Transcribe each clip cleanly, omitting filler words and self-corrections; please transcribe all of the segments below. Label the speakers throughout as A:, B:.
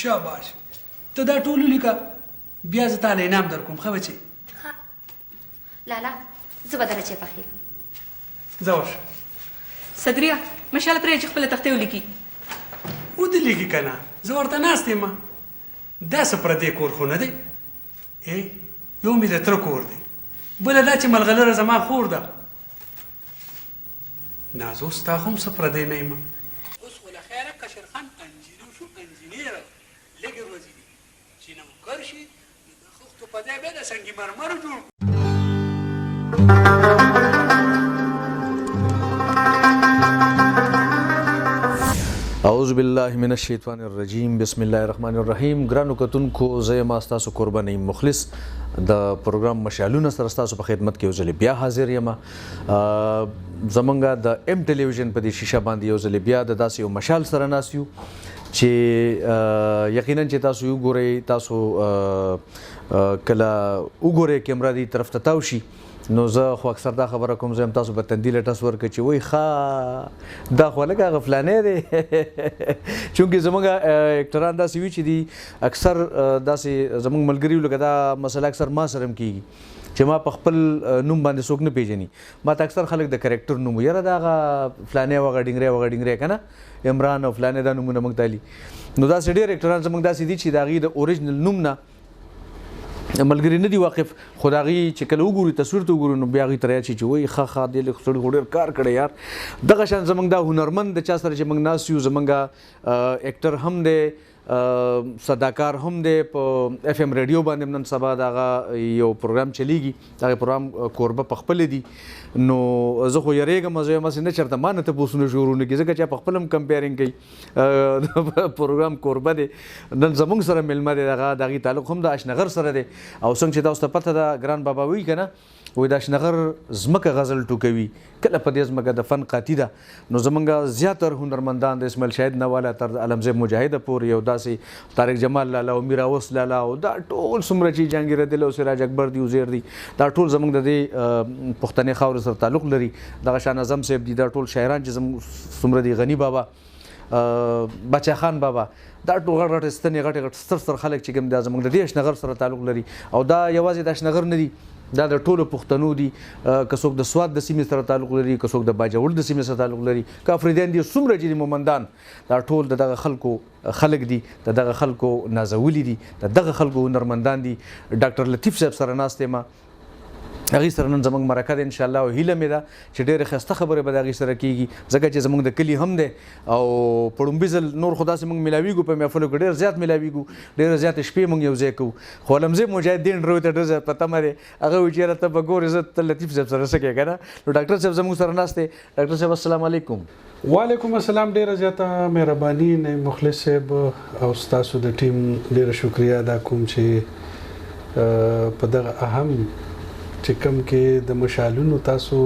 A: شاباش ته دا ټول لیکه بیا زه تاله انعام در کوم ښه بچې
B: لالا زه به درته چای پخېږم
A: ځه ورشه
B: صدريه مشاله پرې چې خپله تختې ولیکي
A: ودې لیکي که نه زه ورته ناست یم داسې پردی کور خو نه دی یو مې د تره کور دی بله دا چې ملغلره زما خور ده نازو ستا خو هم څه پردی نه یم اوس خو له خیره کشرخان انجینر شو انجینر لږې ورځې دي چې نوکر شي نو د خښتو په ځای بیا د سنګي مرمرو جوړ
C: اعوذ بالله من الشیطان الرجیم بسم الله الرحمن الرحیم ګرانو کتونکو زه یم ستاسو قربان نعیم مخلص د پروګرام مشالونه سره ستاسو په خدمت کې یو ځل بیا حاضر یم زمونږ د ام ټلویزیون په دې شیشه باندې یو ځل بیا د داسې یو مشال سره ناست یو چې یقینا چې تاسو وګورئ تاسو کله وګورئ کیمرا دې طرف ته تاو شي نو زه خو اکثر دا خبره کوم زه هم تاسو به تندیله ټس ورکړئ چې وایي ښه دا خو هلکه هغه فلانی دی چونکې زموږ اکټران داسې وي چې دي اکثر داسې زموږ ملګري لکه دا مسله اکثر ما سره هم کېږي چې ما په خپل نوم باندې څوک نه پیژني ما ته اکثر خلک د کرکټر نوم یاره دا هغه فلانی وغه ډینګری که نه عمران او فلانی دا نومونه موږ تالي نو داسې ډېر اکټران زموږ داسې دي چې د هغې د اوریجنل نوم نه ملګري نه دي واقف خو د هغې چې کله وګوري تصویر ته وګوري نو بیا هغې ته راید شي چې وایي ښه دې لږ سړي خو ډېر کار کړی یار دغه شان زموږ دا هنرمند د چا سره چې موږ ناست یو زموږ اکټر هم دی صداکار هم دی په اف ام ریډیو باندې نن سبا دغه یو پروګرام چلیږي دغه پروګرام کوربه په خپله دي نو زه خو یریږم زه یم هسې نه چېرته ما نه تپوسونه شروع نه کړي ځکه چې په خپل هم کمپیرینګ کوي پروګرام کوربه دی نن زموږ سره میلمه دی دغه د هغې تعلق هم د اشنغر سره دی او څنګه چې تاسو ته پته ده ګران بابا وایي که نه وایي د اشنغر ځمکه غزل ټوکوي کله په دې ځمکه د فن قاطي ده نو زموږ زیاتر هنرمندان د اسماعیل شاهد نه والا تر علمزیب مجاهده پورې یو داسې طارق جمال لالا او میر اوس لالا او دا ټول څومره چې جهانګیر دل او سراج اکبر دی وزیر دی دا ټول زموږ د دې پښتنې خاورې سره تعلق لري دغه شان اعظم صاحب دي دا ټول شاعران چې زموږ څومره دي غني بابا بچا خان بابا دا ټول غټ غټ ستنې غټ ستر خلک چې کوم دا زموږ د دې اشنغر سره تعلق لري او دا یوازې د اشنغر نه دي دا د ټولو پښتنو دي که څوک د سوات د سیمې سره تعلق لري که څوک د باجوړ د سیمې سره تعلق لري که افریدیان دي څومره چې دي مومندان دا ټول د دغه خلکو خلک دي د دغه خلکو نازولي دي د دغه خلکو هنرمندان دي ډاکټر لطیف صاحب سره ناست یم هغې سره نن زموږ مرکه ده انشاءالله او هیله مې ده چې ډېرې ښایسته خبرې به د هغې سره کېږي ځکه چې زموږ د کلي هم دی او په ړومبي ځل نور خو داسې موږ میلاویږو په محفلو کې ډېر زیات میلاویږو ډېرې زیاتې شپې موږ یو ځای کوو خو علمزیب مجاهدین روی ته ډېر زیات په تمه دی هغه وایي چې یاره ته به ګورې زه ته لطیف صاحب سره څه کوې که نه نو ډاکټر صاحب زموږ سره ناست دی ډاکټر صاحب السلام علیکم
D: وعلیکم السلام ډیره زیاته مهرباني نعیم مخلص صاحب او ستاسو د ټیم ډیره شکریا ادا کوم چې په دغه اهم چې کوم کې د مشالونو تاسو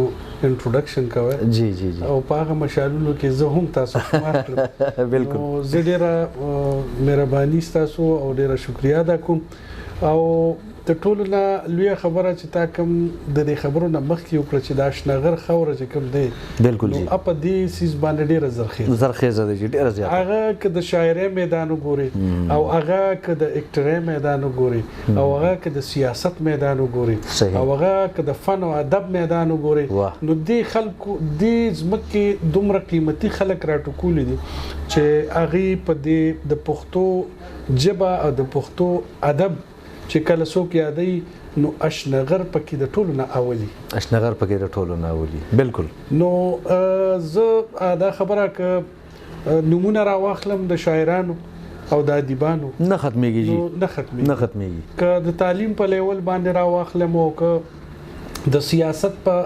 D: انټروډکشن کوئ
C: جی جی جی
D: او په هغه مشالونو کې زه هم تاسو شمار کړم
C: بالکل
D: زه ډیره مهرباني ستاسو او ډیره شکریا ادا کوم او د ټولو نه لویه خبره چې تا کوم د دې خبرو نه مخکې وکړه چې د اشنغر خاوره چې کوم دی
C: بالکل جی
D: نو په دې سیز باندې ډیره
C: زرخیزه ده ډیره زیاته
D: هغه که د شاعرۍ میدان وګوري او هغه که د اکټرۍ میدان وګوري او هغه که د سیاست میدان وګوري او هغه که د فن او ادب میدان وګوري نو دې خلکو دې ځمکې دومره قیمتي خلک راټوکولي دي چې هغې په دې د پښتو ژبه او د پښتو ادب چې کله څوک یادوي نو اشنغر پکې د ټولو نه اولي
C: اشنغر پکې د ټولو نه اولي بالکل
D: نو زه دا خبره که نمونه راواخلم د شاعرانو او د ادیبانو
C: نه ختمېږي جی
D: نه ختمېږي که د تعلیم په لیول باندې راواخلم او که د سیاست په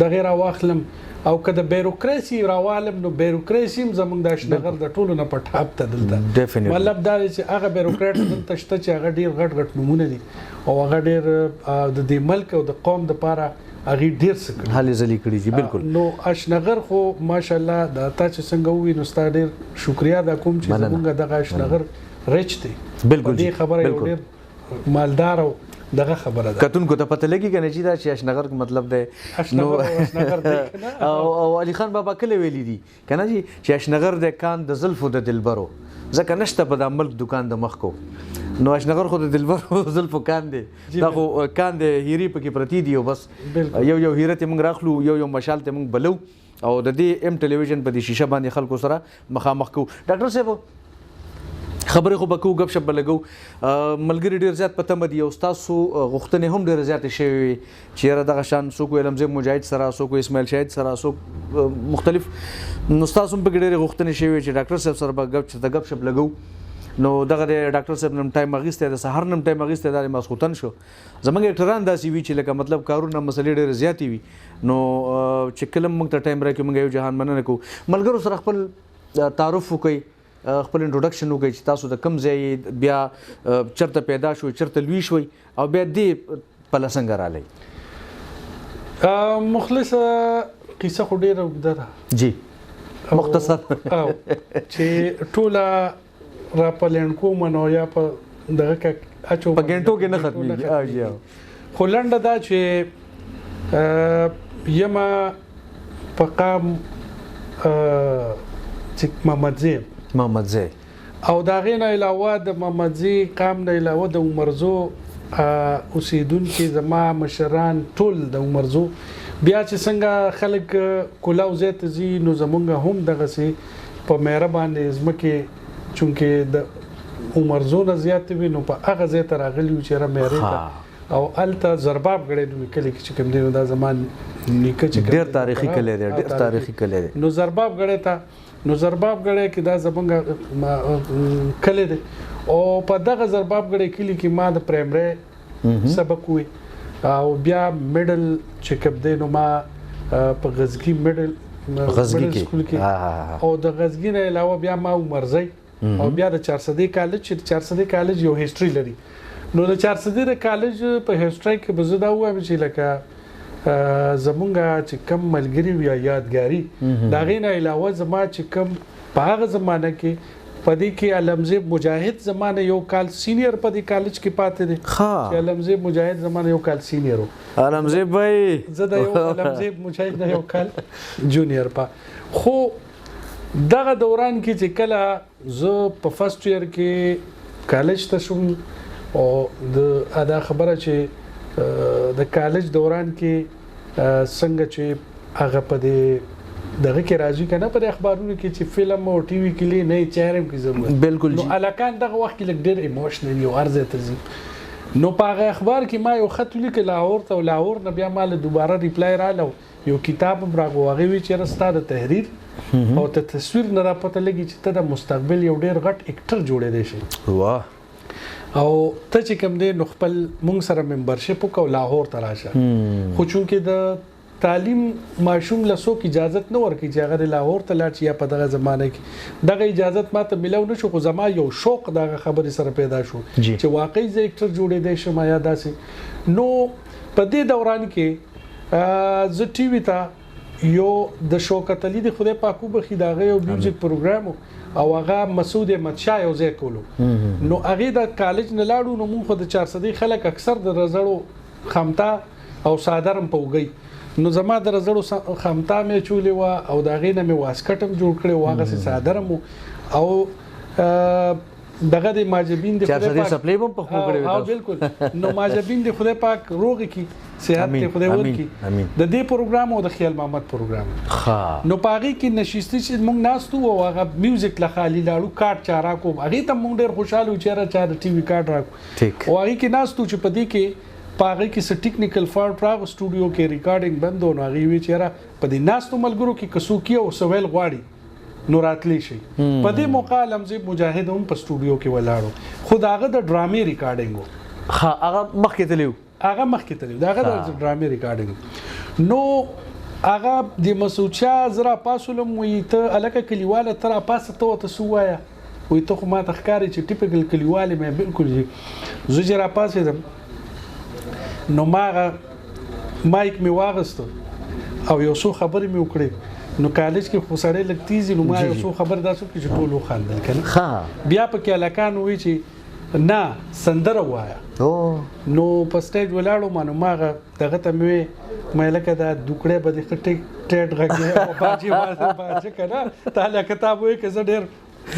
D: دغې راواخلم او که د بیروکراسي راوالم نو بیروکراسي هم زموږ د اشنغر د ټولو نه په ټاپ ته دلته مطلب دا دی چې هغه بیروکراټ دلته شته چې هغه ډېر غټ غټ نومونه دي او هغه ډېر د دې ملک او د قوم دپاره هغې ډېر څه کړي
C: هلې ځلې کړي دي بالکل
D: نو اشنغر خو ماشاءالله دا تا چې څنګه ووي نو ستا ډېر شکریا ادا کوم چې زموږ دغه اشنغر رچ دی
C: بالکل
D: دې خبره یو ډېر مالدار او دغه خبره ده
C: کتونکو ته پته لګي کنه چې دا چې اشنغر مطلب دی نو او علي خان بابا کله ویلي دي کنه چې اشنغر د کان د زلفو د دلبرو ځکه نشته په د ملک دکان د مخ کو نو اشنغر خو د دلبر زلفو کان دی دا خو کان دی هیري پکې پرتی دی او بس یو هیره ته موږ راخلو یو مشال ته موږ بلو او د دې ام ټلویزیون په دې شیشه باندې خلکو سره مخامخ کو ډاکټر صاحب خبرې خو بکو غب شپ لګو ملګری ډیر زیات پته مدي او تاسو غوښتنې هم ډیر زیات شوی چې را دغه شان سو کو علمزه مجاهد سره سو کو اسماعیل شاهد سره سو مختلف نو تاسو په ډیر غوښتنې شوی چې ډاکټر صاحب سره غب شپ لګو نو دغه ډاکټر صاحب نم ټایم اغسته د سحر نم ټایم اغسته د ماسخوتن شو زمونږ اکټران داسې وی چې لکه مطلب کارونه مسلې ډېر زیاتې وي نو چې کلم موږ ته ټایم راکې موږ یو جهان مننه کو ملګرو سره خپل تعارف وکړي خپل انټروډکشن وکړي چې تاسو د کم ځای بیا چرته پیدا شوي چرته لوی شوي او بیا دې پله څنګه رالی
D: مخلص قصه خو ډېره اوږده ده
C: جی مختصر
D: چې ټوله را پلین کوم نو یا په دغه اچو
C: په ګنټو کې نه ختمي
D: خو لنډه دا چې یما په قام چې محمد زی او دا غینه علاوه د محمد زی قام نه علاوه د عمرزو اوسیدونکو زما مشران ټول د عمرزو بیا چې څنګه خلک کولاو زیات زی نو زمونږ هم دغه سي په مهره باندې زمکه چونکه د عمرزونه زیات وي نو په هغه ځای ته راغلی و چې را مېرې او الته زرباب غړې نو کلی کې چې کوم دی دا زمان نیکه چې
C: ډېر تاریخي کلی دی ډېر تاریخي کلی دی
D: نو زرباب غړې ته نو زرباب غړې کې دا زمونږ کلی دی او په دغه زرباب غړې کلی کې ما د پرایمري سبق وي او بیا میډل چې کوم دی نو ما په غزګي میډل سکول کې او د غزګي نه علاوه بیا ما عمرزای او بیا د 400 کالج چې 400 کالج یو هیستوري لري نو د 400 کالج په هیستوري کې به زه دا وایم چې لکه زمونږ چې کم ملګری وي یادګاری دا غینه علاوه زما چې کم په هغه زمانه کې پدې کې علمزه مجاهد زمانه یو کال سینیئر پدې کالج کې پاتې دي چې علمزه مجاهد زمانه یو کال سینیئر
C: علمزه بھائی
D: زه د یو علمزه مجاهد نه یو کال جونیئر خو دغه دوران کې چې کله زه په فرست ایئر کې کالج ته شوم او د ادا خبره چې د کالج دوران کې څنګه چې هغه په دغه کې راځي کنه په اخبارونو کې چې فلم او ټي وي کې نه چهرم کې زموږ
C: بالکل
D: نو الکان دغه وخت کې ډېر ایموشنل یو ارزه تزي نو په اخبار کې ما یو خط لیکل لاهور ته لاهور نه بیا مال دوباره ریپلای رااله یو کتاب راغوغه وی چې راسته د تحریر او ته تصویر نه را پته لګي چې ته د مستقبل یو ډېر غټ اکټر جوړې دی شي
C: واه
D: او ته چې کوم دی نو خپل مونږ سره ممبرشپ وکاو لاهور ته راشه خو چونکې د تعلیم ماشوم له څوک اجازه نه ورکړي چې هغه لاهور ته لاړ شي یا په دغه زمانه کې دغه اجازه ماته ملو نه شو خو زما یو شوق دغه خبرې سره پیدا شو چې واقعي زه اکټر جوړې دی شم یا داسې نو په دې دوران کې زه ټي وي ته یو د شوکت علي د خدای پاکو بخي دغه یو میوزیک پروګرام او هغه مسعود احمد شاه یو ځای کولو نو هغه د کالج نه لاړو نو موږ د 400 خلک اکثر د رزړو خمتا او صادرم پوګي نو زما د رزړو خمتا مې چولې و او دغه نه مې واسکټم جوړ کړی واغه سي صادرم او دغه د ماجبین د
C: خدای پاک سپلای هم په خو کړی
D: ها بالکل نو ماجبین د خدای پاک روغ کی صحت ته خدای ورکی د دې پروګرام او د خیال محمد پروګرام نو پاغي کې نشستی چې موږ ناستو او هغه میوزیک له خالی لاړو کارت چارا کو هغه ته موږ ډېر خوشاله و چې را چا د ټي وي کارت راکو او هغه کې ناستو چې پدې کې پاغي کې س ټیکنیکل فالټ راغ سټوډیو کې ریکارډینګ بندو نو هغه وی چې را پدې ناستو ملګرو کې کسو کې او سویل غواړي نو راتلی شي په دې موقع لمزه مجاهد هم په سټوډیو کې ولاړو خو داغه د ډرامې ریکارډینګ
C: ها هغه مخکې تلو
D: داغه د ډرامې ریکارډینګ نو هغه د مسوچا زرا پاسولم وي ته الکه کلیواله تر پاسه ته سوایا وي ته خو ما تخکاری چې ټیپیکل کلیواله مې بالکل زجرا پاسه دم نو ما مایک می واغستو او یو څو خبرې مې وکړې نو کالج کې خو سړی لګتیزي نو ما یو څو خبر داسو چې ټولو خاندل کنه بیا په کې الکان وی چې نه سندره وایا نو په سټیج ولاړو مانو ماغه دغه ته مې لکه دا دوکړې به د خټې ټیټ غږی او باجی واسه باجی کنه تعالی کتاب وی کې زه ډېر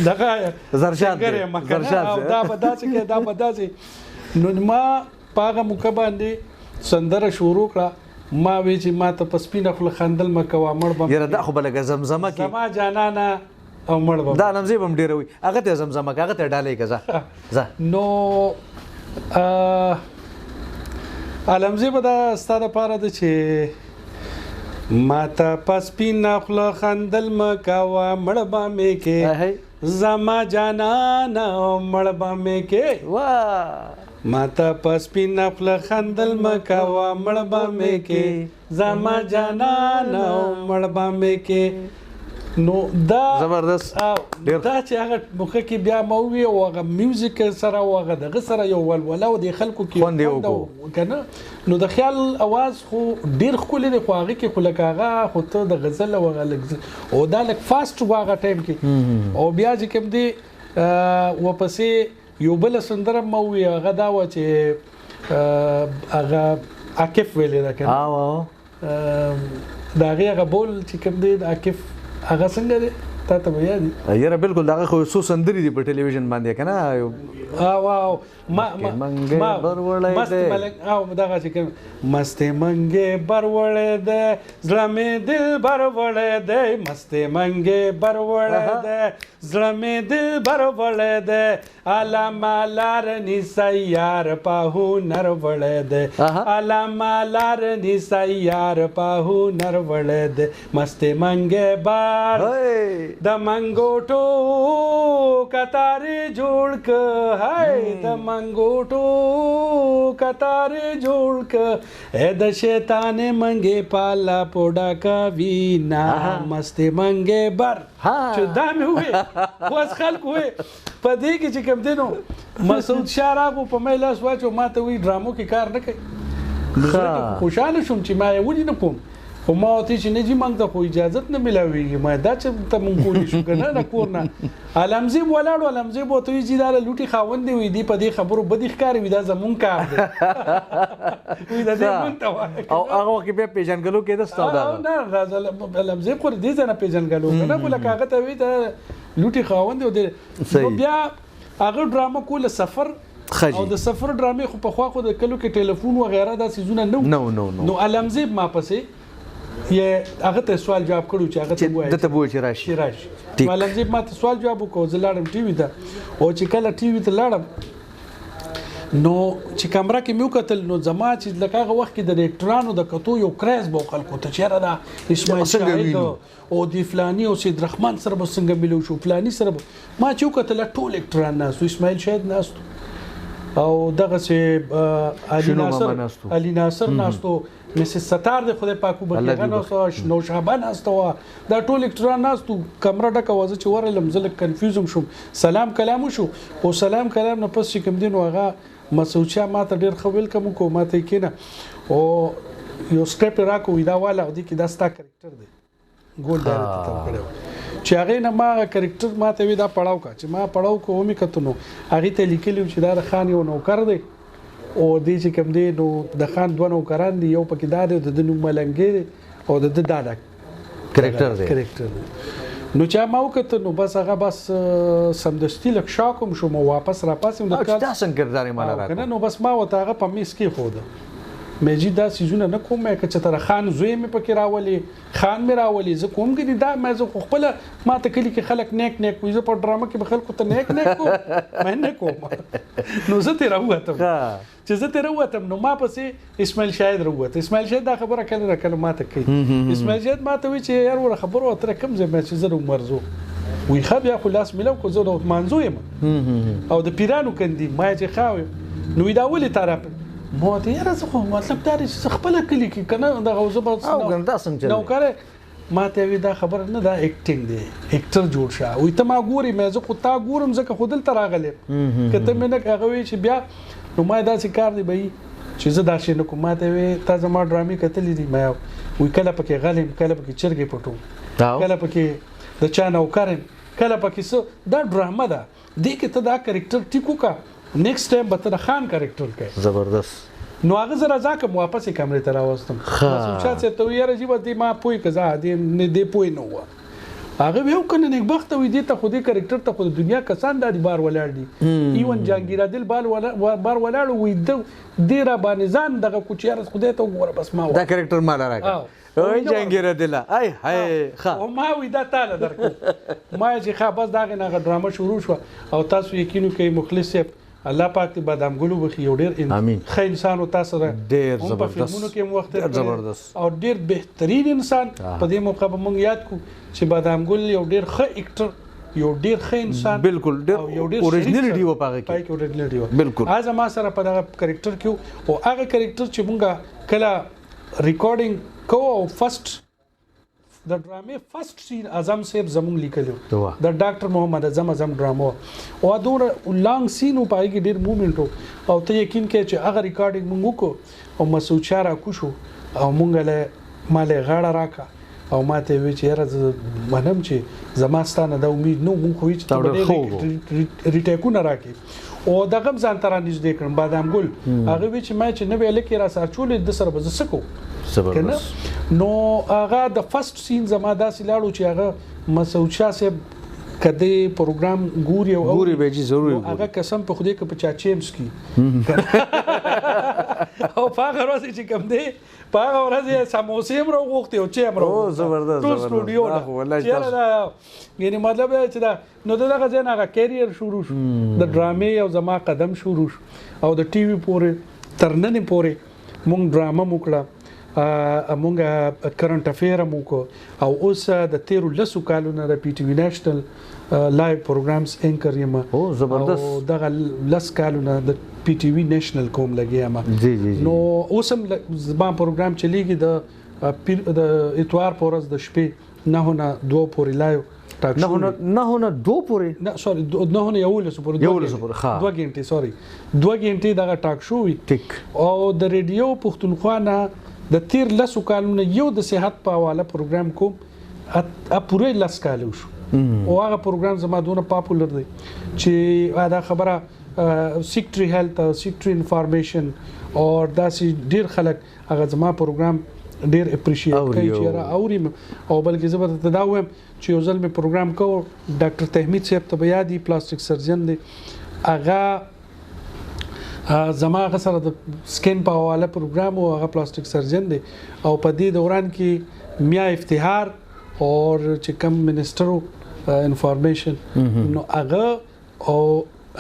D: دغه
C: زرشاد
D: او دا به داسې کې دا به داسې نو ما په هغه موقع باندې سندره شروع کړه ما وی چې ما ته په سپینه خوله خندل مه کوه مړ به
C: یاره دا خو به لکه زمزمه کې
D: زما جانانه او مړ به
C: دا لمزې به هم ډېره وي هغه ته زمزمه که هغه ته ډالۍ که ځه
D: نو لمزې به دا ستا دپاره ده چې ما ته په سپینه خوله خندل مه کوه مړ به مې کې زما جانانه او مړ به مې کې ما ته په سپینه خوله خندل مه کوه مړ به مې کې زما جانانه او مړ به مې کې نو دا
C: زبردست
D: دا چې هغه موقع کې بیا ما ووی او هغه میوزیک سره او هغه دغه سره یو ولوله او د خلکو کې کنه نو د خیال اواز خو ډیر ښکلی دی خو هغه کې خو لکه هغه خو ته د غزل او هغه او دا لک فاست و هغه ټایم کې او بیا چې کوم دی ورپسې یو بل سندره ما ووی هغه دا و چې هغه عاکف ویلې ده کنه د هغې هغه بول چې کوم دی د عاکف هغه څنګه دی تا ته به یاد
C: یاره بالکل دغه خو څو سندرې دي په ټلویزیون باندې که نه
D: واو مست ملک او دغه چې کوم مستې منګې بروړې ده زړه مې دل بروړې ده مستې منګې بروړې ده زړه مې دل بروړې ده علامه لار نیسه یار په هنر وړې ده علامه لار نیسه یار په هنر وړې ده مستې منګې بار د منګوټو کتارې جوړ که هاي د منګوټو کتارې جوړ که اے د شیطانې منګې پالا پوډا کوي نا مستې منګې بر چې دا مې ووی خو از خلک ووی په دې کې چې کوم دی نو مسعود شاه راغو په مې لاس واچو ما ته وایي ډرامو کې کار نه کوي خوشحاله شوم چې ما یې ولې نه کوم خو ما ورته چې نه جي موږ ته خو اجازت نه میلاویږي ما دا چې ته مونږ کولی شو که نه کور نه لمزې به ولاړو لمزې به ورته وایي چې دا له لوټي خاوند دی وایي دی په دې خبرو بدې ښکاري وایي دا زمونږ کار دی وایي دا دې مونږ ته وایه
C: او هغه وخت کې بیا پېژنګلو کېده ستا
D: نه لمزې خو دې ځای نه پېژنګلو که نه خو لکه هغه ته وایي دا لوټي خاوند دی نو بیا هغه ډرامه کوله سفر او د سفر ډرامې خو پخوا خو د کلو کې ټلیفون وغیره دا څیزونه نه نو لمزې ما پسې یې هغه ته سوال جواب کړو چې هغه ته وایي
C: دته به وایي چې راشي
D: لمزې ما ته سوال جواب وکړو زه لاړم ټي وي ته او چې کله ټي وي ته لاړم نو چې کمره کې مې وکتل نو زما چې لکه هغه وخت کې د ډایرکټرانو د کتو یو کریز به خلکو ته چېرې دا اسماعیل شاهد او د فلاني او سید رحمان سره به څنګه ملو شو فلاني سره ما چې وکتل ټول اکټران ناستو اسماعیل شاهد ناستو او دغسې علي ناصر ناستو مسز ستار د خدای پاک وبخښي ناستو نو شعبان ناستو دا ټول اکټران ناستو کمره ډکه وه زه چې ورغلم زه لږ کنفیوزم شوم سلام کلام وشو او سلام کلام نه پس چې کوم دی نو هغه مسعود شاه ما ته ډېر ښه ویلکم وکړو ما ته یې کېنه او یو سکرپټ یې راکړو وایي دا واله او دې کې دا ستا کرکټر دی ګول دا تم کړی و چې هغې نه ما هغه کرکټر ما ته وي دا پړاو که چې ما پړاو که ومې کتو نو هغې ته لیکلي چې دا د خان یو نوکر دی او دې چې کوم دی نو د خان دوه نوکران دي یو پکې دا دی د ده نوم ملنګې دی او د ده دا کرکټر دی نو چې ما وکتل نو بس هغه بس سمدستي لږ شاک هم شوم او واپس راپاسېم
C: دا څنګه کردار یې ماله راکړو
D: نو بس ما ورته هغه په میز کېښوده مې جي دا څیزونه نه کوم که چې تر خان زوی مې پکې راولي خان مې راولي زه کوم کې دي دا مې زه خو خپله ما ته کلي کې خلک نیک وي زه په ډرامه کې به خلکو ته نیک کوم مې نه کوم نو زه ترې راووتم چې زه ترې راووتم نو ما پسې اسماعیل شاهد راووت اسماعیل شاهد دا خبره کله را کله ما ته کوي اسماعیل شاهد ما ته وایي چې یار وره خبره اتره کوم ځای مې چې زه د عمرزو وایي ښه بیا خو لاس میلاو کو زه د عثمانزو یم او د پیرانو کندي ما یې چې ښه ویم نو وایي دا ولې تا راپه ما ورته یاره زه خو مطلب دا دی چې زه خپله کلي کې که نه دغه زه به نوکره ما ته وایي دا خبره نه دا اکټینګ دی اکټر جوړ شه وایي ته ما ګورې مې زه خو تا ګورم ځکه خو دلته راغلی که ته مې نه هغه وایي چې بیا نو ما داسې کار دی به چې زه دا شی نه کوم ما ته وایي تا زما ډرامې کتلې دي ما وایي کله پکې غل یم کله پکې چرګې پټوم کله پکې د چا نوکر یم کله پکې څه دا ډرامه ده دې کې ته دا کرکټر ټیک وکړه نیکسټ ټایم به ته د خان کرکټر کوې
C: زبردست
D: نو هغه زه راځه کوم واپس یې کمرې ته راوستم مسعود شاه صاحب ته ویې یاره جي به دې ما پوه که زه دې پوه نه وه هغه یو کنه نیکبخته وي دې ته خو دې کرکټر ته خو د دنیا کسان دا بار ولاړ دي ایون جهانګیر عادل بار ولاړ وي دې را باندې ځان دغه کوچیار خدای ته وګوره بس ما
C: دا کرکټر ما راکړه اوه جهانګیر عادل ای هاي ښه
D: او ما وی دا تعالی درکو ما چې ښه بس دا غنه ډرامه شروع شو او تاسو یقینو کوي مخلص صاحب الله پاک دې بادام ګلو بخي یو ډیر ښه انسان او تاسو
C: ډیر زبردست
D: فلمونو کې وخت
C: زبردست
D: او ډیر بهترین انسان په دې موقع به مونږ یاد کو چې بادام ګل یو ډیر ښه اکټر یو ډیر ښه انسان
C: بالکل ډیر اوريجنالټي و پاره
D: کې اوريجنالټي و
C: بالکل
D: از ما سره په دغه کرکټر کې او هغه کرکټر چې مونږه کله ریکارډینګ کو او فرست د ډرامې فرست سین اعظم صاحب زموږ لیکلو د ډاکټر محمد اعظم ډراما او دور لانګ سین او پای کې ډیر موومېنټ او ته یقین کې چې هغه ریکارډینګ مونږ وکړو او مسعود شاه را کوشو او مونږ له مالې غاړه راکا او ماته وی چې راز منم چې زماستانه د امید نو مونږ خو هیڅ ریټیکونه راکې او دغه ځان تر نږدې کړم بادام ګل هغه وی چې ما چې نه ویل کې را سارچول د سره بزسکو نو هغه د فرست سین زما داسې لاړو چې هغه مسعود شاه صاحب کدی پروګرام ګوري او
C: ګوري به جی ضروري
D: هغه قسم په خوده کې په چاچیمس کی او هغه ورځ چې کوم دی په هغه ورځ سموسې هم راغوختي او چې هم
C: راغوختي زبردست
D: ټول سټوډیو والله یعنی مطلب چې دا نو دغه ځای هغه کیریئر شروع شو د ډرامې او زما قدم شروع شو او د ټي وي پورې ترننې پورې مونږ ډرامه وکړه مونږه کرنٹ افیر مو کو او اوس د 13 کالونو د پی ټی وی نېشنل لایو پروګرامز انکر یم
C: او زبردست
D: او دغه 10 کالونو د پی ټی وی نېشنل کوم لګیا ما
C: جی جی
D: نو اوسم زما پروګرام چلیږي د اتوار پورز د شپې 9 نه 2 پورې لایو
C: نه 2 پورې
D: نه سوري 9 نه یو لسو پورې 2 غنټې سوري 2 غنټې دغه ټاک شو وي
C: ټیک
D: او د ریډیو پښتونخوا نه د 13 کالونو یو د صحت په حواله پروګرام کوم پوره 10 کال شو او هغه پروګرام زما دونه پاپولر دی چې دا خبره سیکټری هیلث سیکټری انفارمیشن او داسې ډیر خلک هغه زما پروګرام ډیر اپریشیټ کوي چې را اورم او بلکې زبر ته دا وایم چې یو ځل مې پروګرام کو ډاکټر تحمید صاحب ته بیا دی پلاستیک سرجن دی هغه زما غسر د سکین په حواله پروګرام او هغه پلاستیک سرجن دی او په دې دوران کې میا افتخار او چې کوم منسٹر انفارمیشن نو هغه او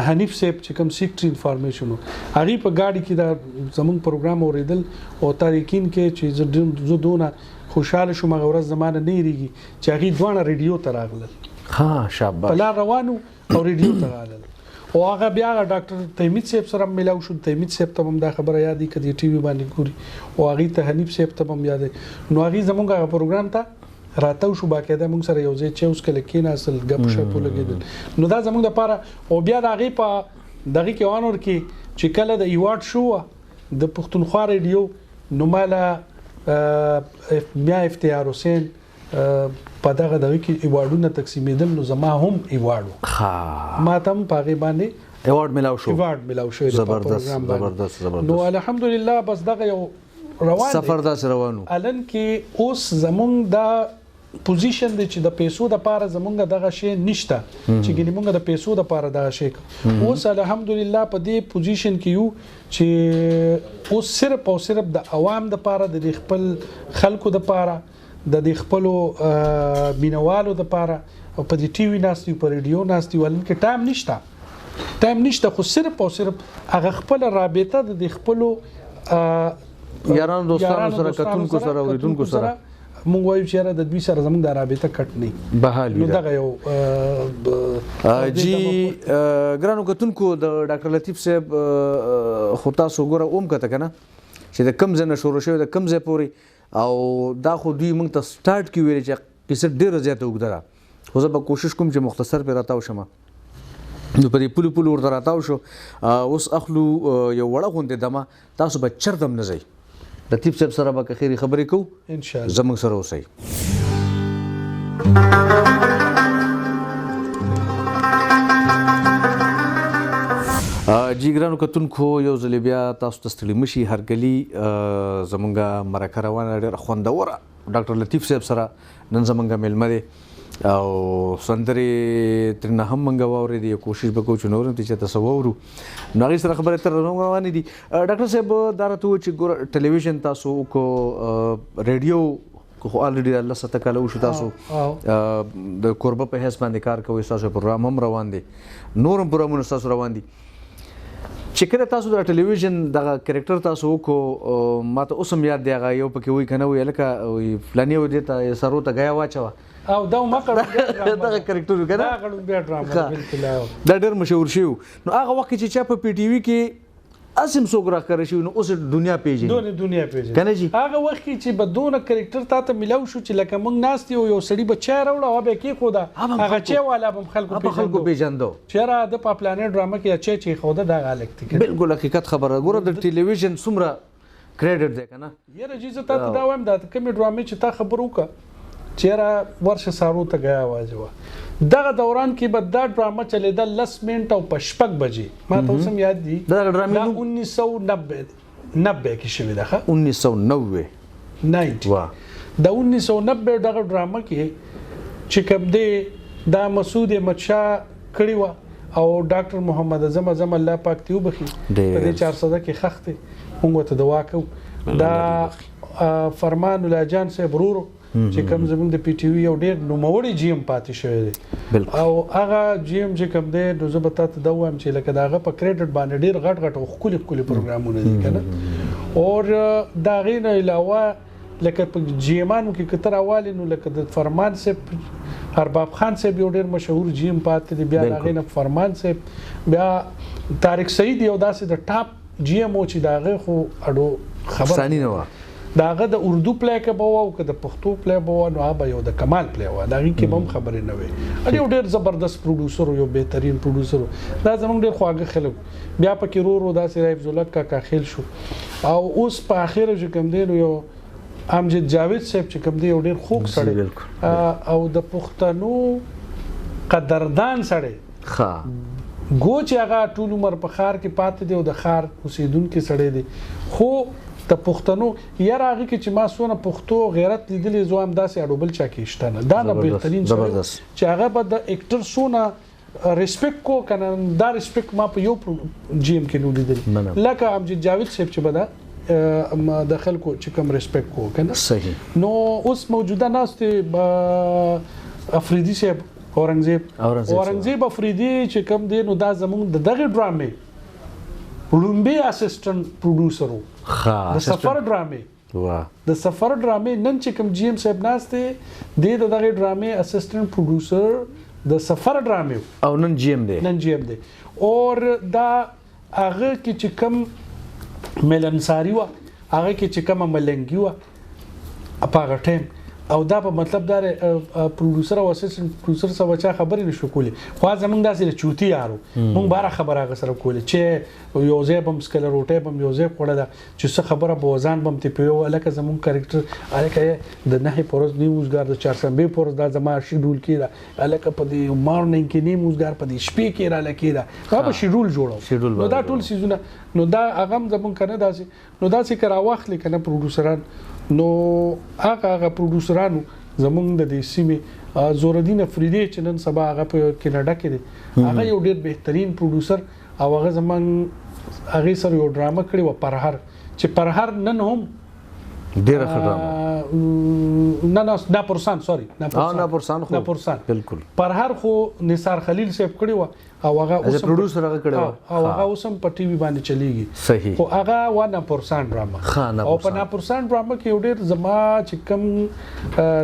D: حنیف صاحب چې کوم سیکټری انفارمیشن هغه په گاډي کې دا زمون پروګرام اوریدل او تاریخین کې چې زه دونه خوشاله شوم هغه ورځ زمانه نه ریږي چې هغه دوه ریډیو ته راغلل
C: ها شاباش
D: بلا روانو او ریډیو ته راغلل او هغه بیا ډاکټر تحمید صاحب سره ملاو شو تحمید صاحب ته هم دا خبره یادې کړي ټي وي باندې ګوري او هغه ته حنیف صاحب ته هم یادې نو هغه زمونږ پروګرام ته راته شو باقاعده موږ سره یو ځای چې اوس کله کې نه اصل غپ شپ لګیدل نو دا زمونږ لپاره او بیا دا هغه په دغه کې اونور کې چې کله د ایوارډ شو د پښتونخوا ریډیو نو مالا میا افتیار حسین په دغه کې ایوارډونه تقسیمېدل نو زما هم ایوارډ
C: ها
D: ما تم پاغه باندې
C: ایوارډ ملاو شو زبردست
D: نو الحمدلله بس دغه یو روان
C: سفر دا روانو
D: الان کې اوس زمونږ دا پوزیشن دی چې د پیسو د پاره زمونږ دغه شی نشته چې ګنې مونږ د پیسو د پاره دغه شی اوس الحمدلله په دې پوزیشن کې یو چې اوس صرف او صرف د عوام د پاره د خپل خلکو د پاره د خپل مینوالو د پاره او په دې ټي وي ناستي په ریډیو ناستي ولن کې ټایم نشته خو صرف او صرف هغه خپل رابطه د خپل
C: یارانو دوستانو سره کتونکو سره اوریدونکو سره
D: مونږ وایو چې د دوی سره زموږ د رابطه کټ نه
C: بحال
D: نو دغه یو
C: جی ګرانو کتونکو د ډاکټر لطیف صاحب خو تاسو ګوره اوم کته کنه چې د کم ځنه شروع شوی د کم ځای پورې او دا خو دوی موږ ته سٹارټ کی ویل چې قصه ډیره زیاته وګدره خو زه به کوشش کوم چې مختصر په راتاو شم نو په دې پلو ورته راتاو شو اوس اخلو یو وړه غونډه دمه تاسو به چرتم نه ځئ لطیف صاحب سره به خیری خبرې کوو
D: ان شاء الله
C: زموږ سره اوسئ جی ګرانو کتونکو یو ځل بیا تاسو ته ستړي مشي هرګلی زمونږه مرکه روانه ډېره خوندوره ډاکټر لطیف صاحب سره نن زمونږه میلمه دی او سندرې ترنه هم منګه واورېدې کوشش به کوو چې نور هم چې تاسو واورو نو هغې سره خبرې تر روانې دي ډاکټر صاحب دا راته ووایه چې ګوره ټلویزیون تاسو وکړو ریډیو خو الریډي 10 کاله وشو تاسو د کوربه په حیث باندې کار کوئ ستاسو پروګرام هم روان دی نور هم پروګرامونه ستاسو روان دي چې کله تاسو د ټلویزیون دغه کرکټر تاسو وکړو ماته اوس هم یاد دی هغه یو پکې وایي که نه وایي هلکه فلاني و دې ته سرو ته ګیا واچوه
D: او دا ما کړو
C: دغه کرکټر و که نه
D: دا کړو بیا ډرامه بالکل
C: دا ډېر مشهور شوي نو هغه وخت کې چې چا په پی ټي وي کې اسیم څوک راښکاره شوي نو اوس دنیا پیژني
D: دنیا پیژني
C: که نه جي
D: هغه وخت کې چې به دونه کرکټر تا ته میلاو شو چې لکه موږ ناست یو سړي به چای راوړه هغه به یې کېښوده هغه چای والا به هم خلکو
C: پیژندو
D: چې یاره د په پلانې ډرامه کې چای چې ایښوده دا هلک دی
C: بالکل حقیقت خبره ګوره د ټلویزیون څومره کریډټ دی که نه
D: یاره جي زه تا ته دا وایم دا کومې ډرامې چې تا خبر وکړه چې یاره ورشه سارو ته ګیا واچوه دغه دوران کې به دا ډرامه چلېده 10 منټ او په 6 بجې ما ته اوس هم یاد دي دا 1990 کې شوې ده 1990 د 1990 دغه ډرامه کې چې کوم دی دا مسعود احمد شاه کړې وه او ډاکټر محمد اعظم الله پاک دې وبخي په دې 400 کې خښ دی موږ ورته دعا کوو دا فرمان الله جان صاحب ورورو چې کوم زموږ د پی ټي وي یو ډېر نوموړی جی ایم پاتې شوی دی او هغه جی ایم چې کوم دی نو زه به تا ته دا ووایم چې لکه د هغه په کریډټ باندې ډېر غټ غټ او ښکلي ښکلي پروګرامونه دي که نه او د هغې نه علاوه لکه په جی ایمانو کې که ته راوالې نو لکه د فرمان صاحب ارباب خان صاحب یو ډېر مشهور جی ایم پاتې دی بیا د هغې نه فرمان صاحب بیا طارق سعید یو داسې د ټاپ جی ایم و چې د هغې خو اډو خبر دا هغه د اردو پلی کې به وه او که د پښتو پلی به وه نو هغه به یو د کمال پلی وه د هغې کې به هم خبرې نه وې یو ډېر زبردست پروډوسر یو بهترین پروډوسر دا زموږ ډېر خواږه خلک بیا پکې ورو داسې حفظ الله کاکا خیل شو او اوس په اخره چې کوم دی نو یو امجد جاوید صاحب چې کوم دی یو ډېر خوږ سړی او د پښتنو قدردان سړی ګو چې هغه ټول عمر په ښار کې پاتې دی او د ښار اوسېدونکی سړی دی خو د پښتنو یاره هغې کې چې ما څونه پښتو غیرت لیدلی زه هم داسې اډوبل چا کې شته نه دا نه بهترین چې هغه به د اکټر څونه ریسپیکټ کو که نه دا ریسپیکټ ما په یو جی ایم کې نه لیدلی لکه امجد جاوید صاحب چې به دا د خلکو چې کوم ریسپیکټ کو که نه
C: صحیح
D: نو اوس موجوده ناست افریدي صاحب اورنګزیب افریدي چې کوم دی نو دا زموږ د دغې ډرامې لومبي اسسټنټ پروډوسر و د سفر ډرامې نن چې کوم جی ایم صاحب ناست دی د دغې ډرامې اسسټنټ پروډوسر د سفر ډرامې
C: او نن جی ایم دی
D: اور دا هغه کې چې کوم ملنساري وه هغه کې چې کومه ملنګي وه په هغه ټایم او دا په مطلب دا پروډوسر او اسسټنټ پروډوسر سره چا خبرې نشو کولی خو زمونږ داسې چوتي یارو مونږ باره خبره هغه سره کولی چې یو ځای به هم سکله روټۍ به هم یو ځای خوړله چې څه خبره به وزان به هم ترې پوی هلکه زمونږ کرکټر هلکه د نهې په ورځ نیم اوزګار د چهارشنبې په ورځ دا زما شیډول کېده هلکه په دې مارنینګ کې نیم اوزګار په دې شپې کې راله کېده هغه به شیډول جوړو نو دا ټول څیزونه نو دا هغه هم زمونږ که نه داسې نو داسې که راواخلې که نه پروډوسران نو هغه پروډوسرانو زمونږ د دې سیمې زورالدین افریدي چې نن سبا هغه په کیناډا کې دی هغه یو ډېر بهترین پروډوسر او هغه زمونږ هغې سره یو ډرامه کړې وه پرهر چې پرهر نن هم
C: ډېره ښه ډرامه
D: ناپرسان
C: بالکل
D: پرهر خو نثار خلیل صاحب کړې وه او هغه اوس هم په ټي وي باندې چلیږي خو هغه وا ناپرسان ډرامه او په ناپرسان ډرامه کې یو ډېر زما چې کوم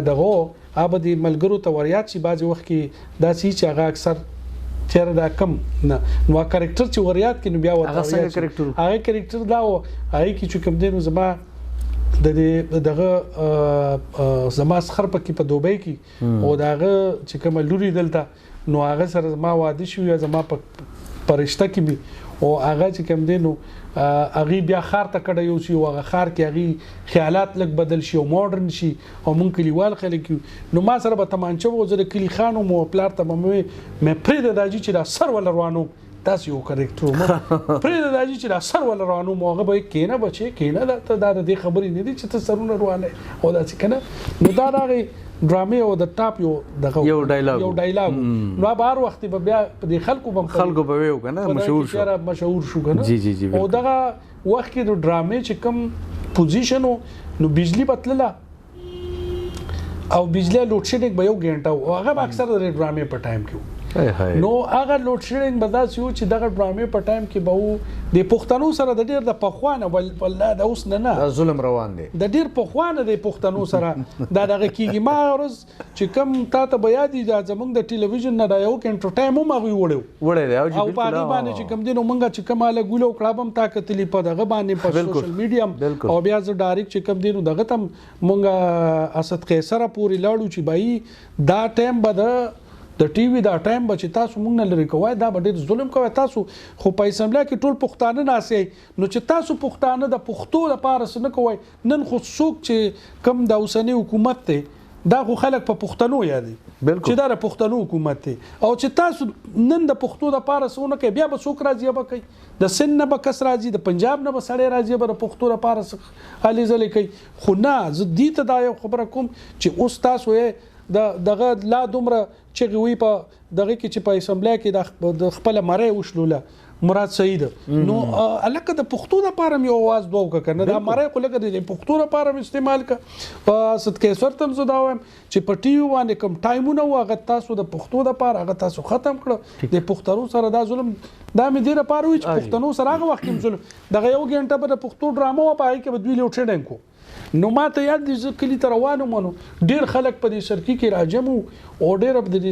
D: دغه هغه د ملګرو ته وریاد شي بعضې وخت کې داسې چې هغه اکثر چېرې دا کم نه نو کرکټر چې وریاد کې نو بیا هغه کرکټر دا و هغې کې چې کوم دی نو زما دغه زما سخر پکې په دوبۍ کې او د هغه چې کومه لوري دلته نو هغه سره زما واده شوي یا زما په رشته کې وي او هغه چې کوم دی نو هغې بیا ښار ته کډه یوسي او هغه ښار کې هغې خیالات لږ بدل شي او ماډرن شي او مونږ کلیوال خلک یو نو ما سره به تمانچه و زه د کلي خان وم او پلار ته به مې پرېږده دا جي چې دا سر وله روانو تاسو یو کریکټر مو پرې دا چې دا سر ول روانو موغه به کینه بچي کینه دا د دې خبرې نه دي چې ته سرونه روانه او دا چې کنه نو دا راغی ډرامې او د ټاپ یو ډایلاګ نو بهر وخت به بیا د خلکو به ویو کنه مشهور شو کنه جی او دا وخت کې د ډرامې چې کم پوزیشن نو بجلی بتلله او بجلی لوډ شیډینګ به یو غنټه او هغه اکثر د ډرامې په ټایم کې نو هغه لوډ شیډینګ به داسې و چې دغه ډرامې په ټایم کې به و د پښتنو سره د ډېر د پخوانه والله د اوس نه
C: ظلم روان دی
D: د ډېر پخوانه د پښتنو سره دا دغه کېږي ما ورځ چې کم تا ته به یاد دي دا زمونږ د ټلویزیون نه دا یو کنټرو ټایم هم هغوی وړی دی او په هغې باندې چې کم دی نو مونږ چې کوم هله ګول او کړاب هم تا کتلي په دغه باندې په سوشل میډیا او بیا زه ډایرکټ چې کم دی نو دغه ته مونږ اسد قیصره پورې لاړو چې بهي دا ټایم به د ټي وي دا ټایم به چې تاسو مونږ نه لرې کوئ دا به ډېر ظلم کوئ تاسو خو په اسمبلی کې ټول پښتانه ناستئ نو چې تاسو پښتانه د پښتو لپاره څه نه کوئ نن خو څوک چې کم د اوسني حکومت دی دا خو خلک په پښتنو یادي چې دا د پښتنو حکومت دی او چې تاسو نن د پښتو لپاره څه نه کوئ بیا به څوک راځي به کوي د سند نه به کس راځي د پنجاب نه به سړی راځي به د پښتو لپاره څه هلې ځلې کوي خو نه زه دې ته دا یو خبره کوم چې اوس تاسو یې دغه لا دومره چې وی په دغه کې چې په اسمبلی کې د خپل مړی وشلوله مراد سعید نو الکه د پښتو لپاره یو आवाज دوه کنه دا مړی خو لکه د پښتو لپاره استعمال ک صد کې سرتم زه دا وایم چې په ټي وي باندې کم ټایمونه واغ تاسو د پښتو لپاره هغه تاسو ختم کړو د پښتنو سره دا ظلم دا مې دې لپاره وي چې پښتنو سره هغه وخت کې ظلم دغه یو غنټه به د پښتو ډرامه و پای کې به دوی لوټ شډنګ کو نو ما ته یاد دي چې کلی تر روانو مونږ ډیر خلک په دې سرکی کې راجمو او ډیر د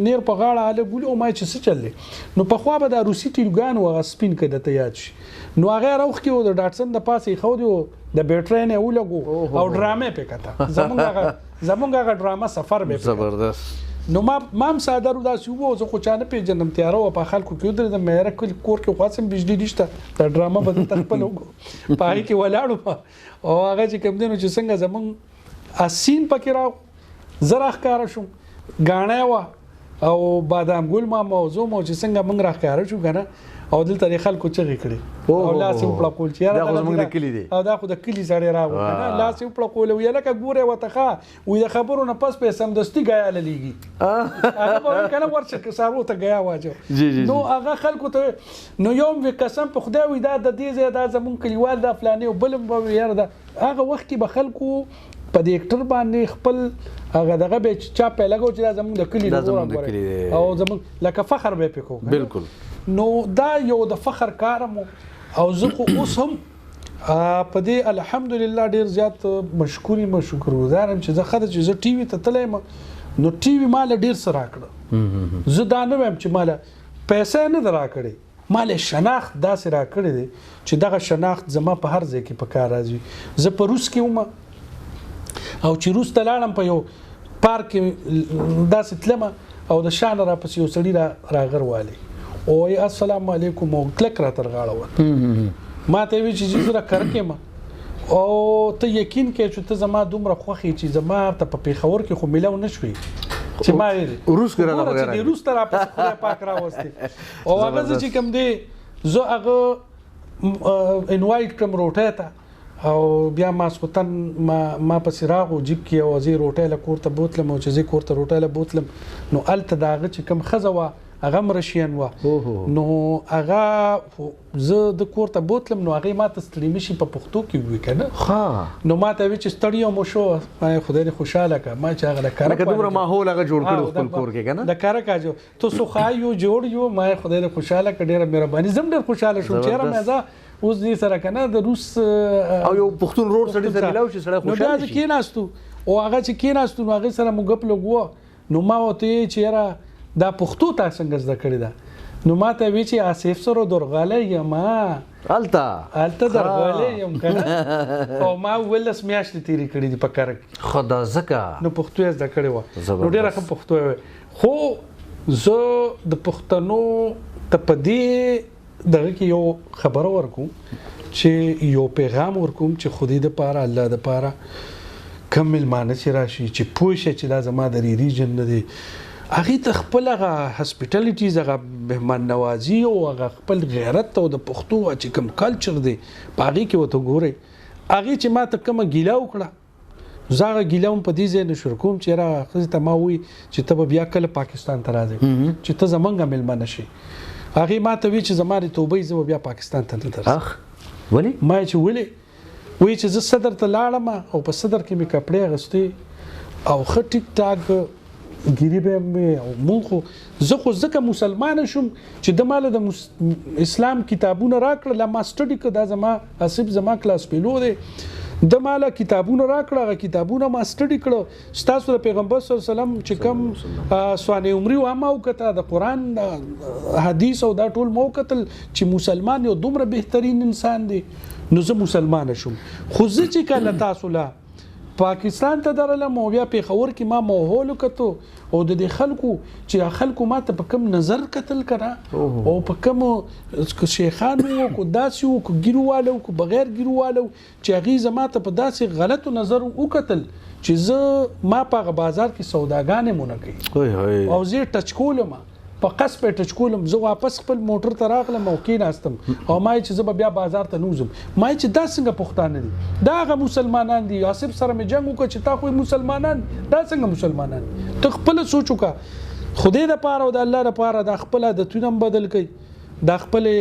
D: نیر په غاړه اله ګول او ما چې څه چلې نو په خوا به د روسي ټیلګان او سپین کده ته یاد شي نو هغه راوخ کې د ډاټسن د پاسې خو دی د بیټری نه ولګو او ډرامې په کته زمونږ هغه ډرامه سفر به
C: زبردست
D: نو ما صادرو دا سیو زه خو چانه پیژنم تیارو په خلکو کې د مېره کور کې خاصم بجلی نشته د ډرامه به تخپل وګو پای کې ولاړو او هغه چې کوم دینو چې څنګه زمون اسین پکې راو زراخ کار شو غاڼه وا او بادام ګل ما موضوع مو چې څنګه موږ راخ کار شو کنه او دلته خلکو چغې کړي او لاس په کول چې
C: دا زموږ د کلی دی
D: او دا خو د کلی سړی راغو کنه لاس په کول وی لکه ګوره وتخه وې د خبرو نه پس په سمدستي غیا للیږي هغه به کنه ورڅ سارو ته غیا واجو نو هغه خلکو ته نو یوم وی قسم په خدای وی دا د دې زیاده زمون کلیوال د فلانه او بلم به یاره دا هغه وخت کې به خلکو په دې اکټر باندې خپل هغه دغه به چا په لګو چې زمون د کلی او زمون لکه فخر به پکو
C: بالکل
D: نو دا یو د فخر کارم او زه خو اوس هم په دې الحمدلله ډیر زیات مشکور گزارم چې زه خدای چې زه ټي وي ته تلم نو ټي وي مال ډیر سره راکړه زه دا نه وایم چې مال پیسې نه درا کړې مال شناخت داسې را کړې دي چې دغه شناخت زما په هر ځای کې په کار راځي زه په روس کې وم او چې روس ته لاړم په یو پارک داسې تلم او د شان را پسې یو سړي راغروالی او السلام علیکم او کلک را تر غاړه و ما ته وی چې زه را کرکې ما او ته یقین کې چې ته زما دومره خوخي چې زما ته په پیښور کې خو ملو نشوي چې ما
C: روس کې را وغیرہ
D: چې روس ته را پسې پاک را وستي او هغه چې کوم دی زه هغه انوایټ کوم روټه ته او بیا ماسختن ما پسې راغو جیب کې او زه روټه له کور ته بوتلم او چې زه کور ته روټه له بوتلم نو الته داغه چې کوم خزوا هغه مرشین و نو هغه زه د کور ته بوتلم نو هغه ماته ستړي مشي په پښتو کې وی کنه ها نو ماته وی چې ستړي مو شو ما خدای دې خوشاله کا ما چې هغه کار
C: کړه دومره ماحول هغه جوړ کړو خپل کور کې کنه
D: د کار کاجو تو سوخایو جوړ یو ما خدای دې خوشاله ک ډیره مهرباني زم ډیر خوشاله شوم چې را مزه اوس دې سره کنه د روس
C: او یو پښتون روډ سړي سره ملاو شي سړی خوشاله
D: شي نو دا کې ناستو او هغه چې کې ناستو نو هغه سره موږ په لګو نو ما وته چې را دا پښتو تاسو څنګه زده کړی دا نو ماته وی چې آصف سره درغاله یم الته درغاله یم کنه او ما ولس میاشتې تیری کړی دی په کار
C: خدا زکه
D: نو پښتو زده کړی و نو ډیره ښه پښتو خو زه د پښتنو ته په دې دغه کې یو خبره ورکوم چې یو پیغام ورکوم چې خودی د پاره الله د پاره کمل مانه چې راشي چې پوه شي چې دا زما د ریجن نه دی هغه ته خپل هاسپټالیټیز هغه مهمان نوازی او هغه خپل غیرت او د پښتو چې کوم کلچر دی په هغه کې وته ګوري هغه چې ما ته کوم ګیلا وکړه زاغه ګیلا په دې ځای نشور کوم چې را خزه ته ما وی چې ته بیا کله پاکستان ته راځې چې ته زمونږه ملمنه شي هغه ما ته وی چې زماره توبې زه بیا پاکستان ته نه درځم
C: اخ ولی
D: ما چې ولی وی چې زه صدر ته لاړم او په صدر کې می کپڑے غستې او خ ټیک ټاک ګری به مې او مونږ زه خو ځکه مسلمان شوم چې د مال د اسلام کتابونه راکړه لا ما سټډي کړه زما اسب زما کلاس پیلو دی د مال کتابونه راکړه کتابونه ما سټډي کړه ستاسو د پیغمبر صلی الله علیه وسلم چې کوم سوانه عمرې و ما وکړه د قران حدیث او دا ټول مو کتل چې مسلمان یو دومره بهترین انسان دی نو زه مسلمان شوم خو زه چې کله تاسو لا پاکستان ته درلم او بیا پیښور کې ما ماحول کتو او د دې خلکو چې خلکو ما ته په کوم نظر قتل کړه او په کوم شیخانو کو داسې او کو ګیروالو کو بغیر ګیروالو چې هغه زما ته په داسې غلطو نظر وکتل چې زه ما په بازار کې سوداګانې مونږ کوي او زه ټچ کولم په قص په ټچ کولم زه واپس خپل موټر ته راغلم او کې ناستم او ما چې زه بیا بازار ته نوزم ما چې دا څنګه پښتانه دي دا هغه مسلمانان دي یاسب سره مې جنگ وکړ چې تا خو مسلمانان دا څنګه مسلمانان ته خپل سوچ وکړه خدای د پاره او د الله د پاره د خپل عادتونه بدل کړي د خپل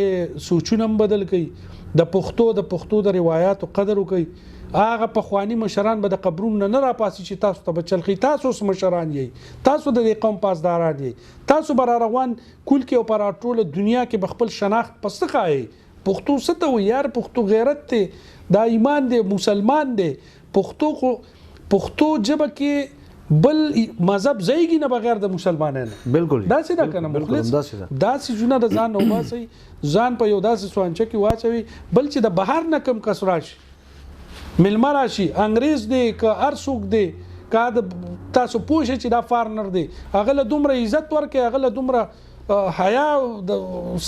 D: سوچونه بدل کړي د پښتو د روایتو قدر وکړي هغه په خواني مشران به د قبرونو نه را پاسي چې تاسو ته بچلخي تاسو سم مشران یې تاسو د قوم پاسداران یې تاسو بر روان کول کې او پر ټول دنیا کې بخپل شناخت پسخای پښتو ست و یار پښتو غیرت ته دا ایمان دی مسلمان دی پښتو جبه کې بل مذهب زیږي نه بغیر د مسلمانانو بالکل دا څه دا کنه مخلص دا څه جونه د ځان نو باسي ځان په یو داسې سوانچه کې واچوي بل چې د بهر نه کم کس راشي ملما راشي انګريز دی که ارسوک دی کا تاسو پوښی چې دا فارنر دی هغه له دومره عزت ورکه هغه له دومره حیا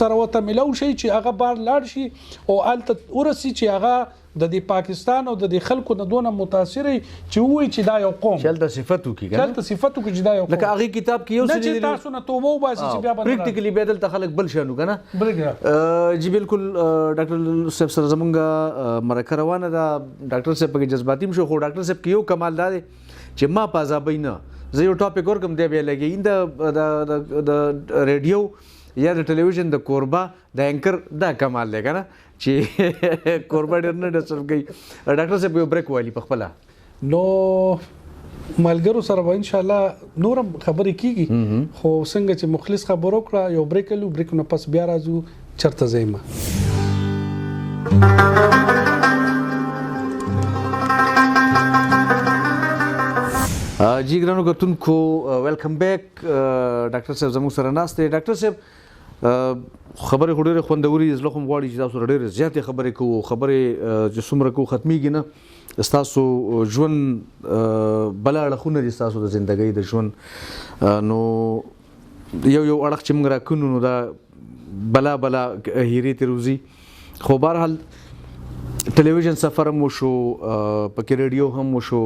D: سره وته ملو شي چې هغه بار لاړ شي او الته ورسي چې هغه د دې پاکستان او د دې خلکو نه دونه متاثرې چې وای چې دا یو قوم
C: چلته صفاتو کې
D: چلته صفاتو کې چې دا یو
C: لکه هغه کتاب کې یو څه
D: چې تاسو نه توبه وباسي چې بیا باندې
C: پریکټیکلی بدل ته خلک بل شنو کنه جی بالکل ډاکټر صاحب سره زمونږه مرکه روانه ده ډاکټر صاحب کې جذباتي شو خو ډاکټر صاحب کې یو کمال ده چې ما پازابې نه زه یو ټاپک ورکم دی به لګي د ریډیو یا د ټلویزیون د کوربا د انکر دا کمال دی کنه چې کوربا ډیر نه ډسټرب کوي ډاکټر صاحب یو بریک والی په خپل
D: نو ملګرو سره ان شاء الله نورم خبرې کیږي خو څنګه چې مخلص خبرو کړه یو بریک لو بریک نو پس بیا راځو چرته زېما
C: جی ګرانو کتونکو ویلکم بیک ډاکټر صاحب زموږ سره ناست دی ډاکټر صاحب خبرې خوري خوندوري زله کوم غواړي چې تاسو ډېر زیاتې خبرې کوو خبرې چې څومره کو ختميږي نه تاسو ژوند بل اړخونه دي تاسو د ژوندۍ د ژوند نو یو اړخ چې موږ راکونو نو دا بلا هیري تروزی خو بهرحال ټلویزیون سفر مو شو پکې ریډیو هم مو شو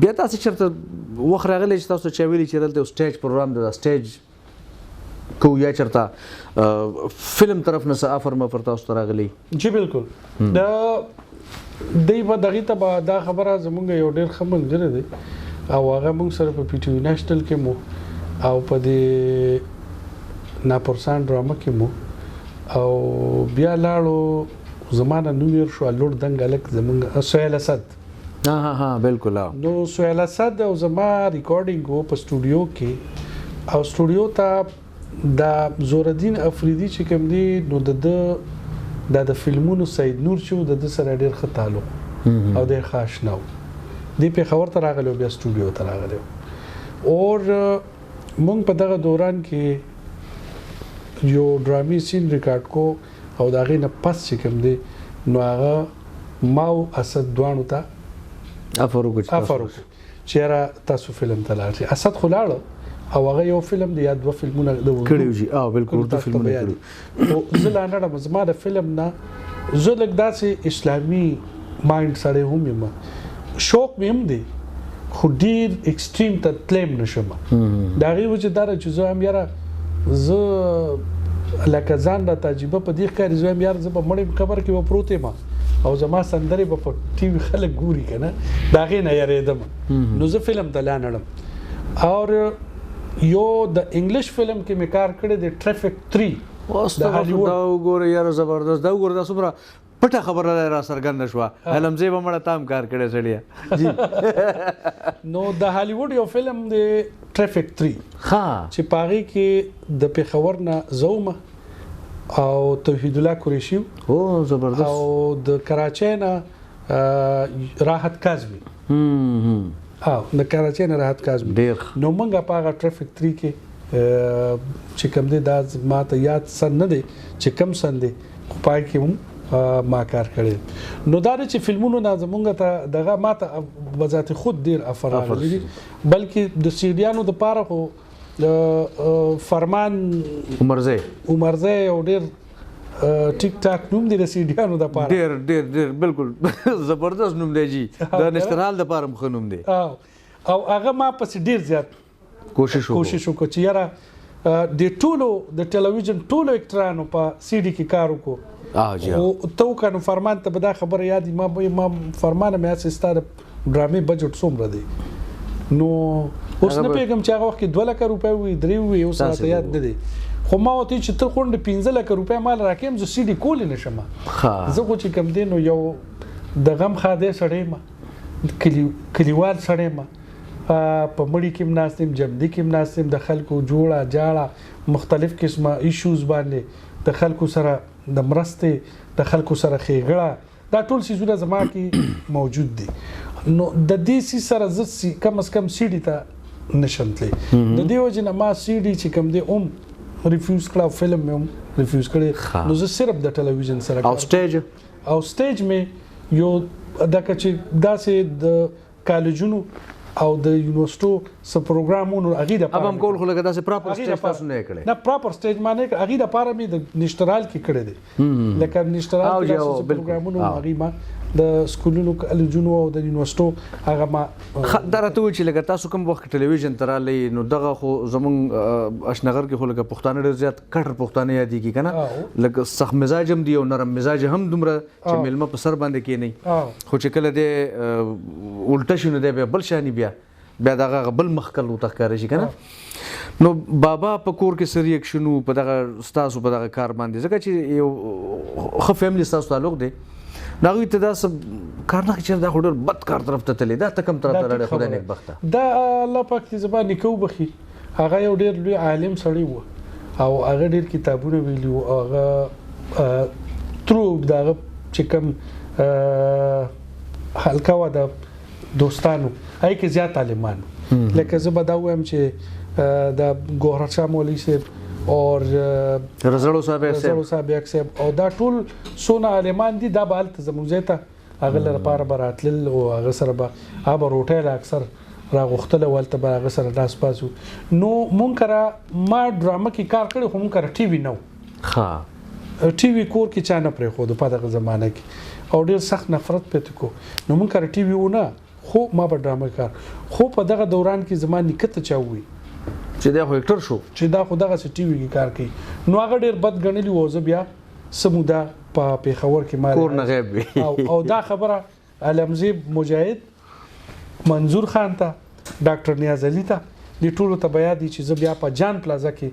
C: بیا تاسو چرته وخت راغلی چې تاسو چا ویلي چې دلته سټیج پروګرام د سټیج کو یا چرته فلم طرف نه سفر ما پر تاسو راغلی
D: جی بالکل دا دیو دغه ته دا خبره زمونږ یو ډیر خمن غره دی او هغه موږ سره په پی ټی وی نېشنل کې مو او په دې ناپرسان ډراما کې مو او بیا لاړو زمانه نو شو لور دنګلک زمونږ سهیل اسد
C: ها بالکل
D: نو سهیل اسد او زما ریکارډینګ وو په سټوډیو کې او سټوډیو ته دا زوردین افریدی چې کوم دی نو د فلمونو سید نور چې د سره ډیر ښه تعلق او د خاص نو دی په خبر ته راغلو بیا سټوډیو ته راغلو اور مونږ په دغه دوران کې یو ډرامي سین ریکارډ کو او دا غي نه پس چې کوم دی نو هغه ماو اسد دوانو ته افروګ چې تاسو فلم ته لاړ اسد خلاړو او هغه یو فلم دی یا دوه فلمونه د
C: کړیو جی بالکل اردو فلمونه کړیو
D: او زه لاندې زما د فلم نه زه لګ داسې اسلامي مایند سره هم یم شوق مې هم دی خو ډیر ایکسټریم ته تلم نشم دا غي وجه دار چې زه هم یاره زه لکه ځان را تجربه په دې ښکاري زه هم یاره زه په مړی قبر کې به پروت یم او زما سندرې به په ټي وي خلک ګوري که نه د هغې نه یارېدم نو زه فلم ته لا نړم اور یو د انګلیش فلم کې مې کار کړی دی ټریفک 3 د هالیوډ
C: دا وګوره یاره زبردست دا وګوره دا څومره پټه خبره را څرګنده شوه علمزی به مړه تام کار کړی سړیه
D: نو د هالیوډ یو فلم دی ټریفک 3 چې په هغې کې د پېښور نه زه او توحید الله قریشي
C: او زبردست
D: او د کراچۍ نه راحت کاظمي د کراچۍ نه راحت کاظمي نو موږ په هغه ټریفک 3 کې چې کوم دی دا ماته یاد سن نه دی چې کم سن دی خو پای کې هم ما کار کړی نو دا چې فلمونو نه زمونږ ته دغه ماته بذات خود ډیر اثر راغلی دي بلکې د سیډیانو د پاره خو فرمان عمرزای او ډیر ټیک ټاک نوم دی د سیډیانو د پاره
C: ډیر بالکل زبردست نوم دی جی د نشترال د پاره مخ نوم دی
D: او هغه ما پس ډیر زیات
C: کوشش
D: وکړ چې یاره د ټولو د ټلویزیون ټولو اکټرانو په سی ډي کې کار وکړو او تو کنو فرمان ته به دا خبره یاد ما فرمان مې اساستا د ډرامې بجټ څومره دی نو اوس نه پیغام چې هغه وخت کې 2 لک روپۍ وي 3 وي اوس راته یاد نه دی خو ما وته چې تر خونډ 15 لک روپۍ مال راکېم زه سی ډي کول نه شم زه خو چې کم دی نو یو د غم خاده سړی ما کلیوال سړی ما په مړی کې مناسب جمدی کې مناسب د خلکو جوړه جاړه مختلف قسمه ایشوز باندې د خلکو سره د مرستې د خلکو سره خېګړه دا ټول سيزونه زما کې موجود دي نو د دې سي سره زه کم از کم سی ډي ته نشم تللی د دې وجه نه ما سی ډي چې کم دی ریفیوز کړه فلم مې هم ریفیوز کړی نو زه صرف د ټلویزیون سره
C: او
D: سټیج مې یو دغه چې داسې د کالجونو او د یونیورسيټو س پروګرامونو هغه د
C: اب هم کول خو لګا داسې پراپر سټیج تاسو نه کړی
D: نه پراپر سټیج باندې هغه د پاره مې د نشترال کې کړی دی لکه نشترال کې پروګرامونو هغه ما د سکولونو کالجونو او د یونیورسيټو هغه ما
C: درته چې لګا تاسو کوم وخت ټلویزیون ترالې نو دغه خو زمونږ اشنغر کې خو لګا پښتانه ډېر زیات کټر پښتانه یادې کی کنه لکه سخت مزاج هم دی او نرم مزاج هم دومره چې ملما په سر باندې کې نه خو چې کله دې الټه شونه دی بل شانی بیا دغه بل مخکل وتخکار شي کنه نو بابا په کور کې سری اکشنو په دغه ستاسو په دغه کار باندې ځکه چې یو خو فیملی ستاسو تعلق دی ناغوی ته دا سب کار نه چې دا خورل بد کار طرف ته تللی دا تکم طرف ته راړي خدای نیک بخته
D: دا الله پاک دې زبا نکو بخي هغه یو ډیر لوی عالم سړی وو او هغه ډیر کتابونه ویلي او هغه ترو دغه چې کوم حلقه و د دوستانو هاي کې زیات عالمان لکه زه به دا وایم چې د ګوهر شاه مولوی صاحب اور
C: رزړو صاحب
D: صاحب او دا ټول سونه عالمان دي دا به ته زموږ ته هغه لپاره براتل او هغه سره به هغه روټه اکثر راغختله ولته به هغه سره داس پاسو نو مونږ را ما ډرامه کې کار کړی خو مونږ را ټي وي نو ټي وي کور کې چا نه پرې خو د په دغه زمانه کې او ډیر سخت نفرت پته کو نو مونږ را ټي وي ونه خو ما به ډرامه کار خو په دغه دوران کې زمانه کته چاوي
C: چې دا خو اکټر شو
D: چې دا خو دغه ټي وي کې کار کوي نو هغه ډیر بد غنلی و زه بیا سمودا په پیښور کې مال
C: کور نه غیب وي
D: او دا خبره علمزی مجاهد منظور خان ته ډاکټر نیاز علي ته د ټولو ته بیا دي چې زه بیا په جان پلازا کې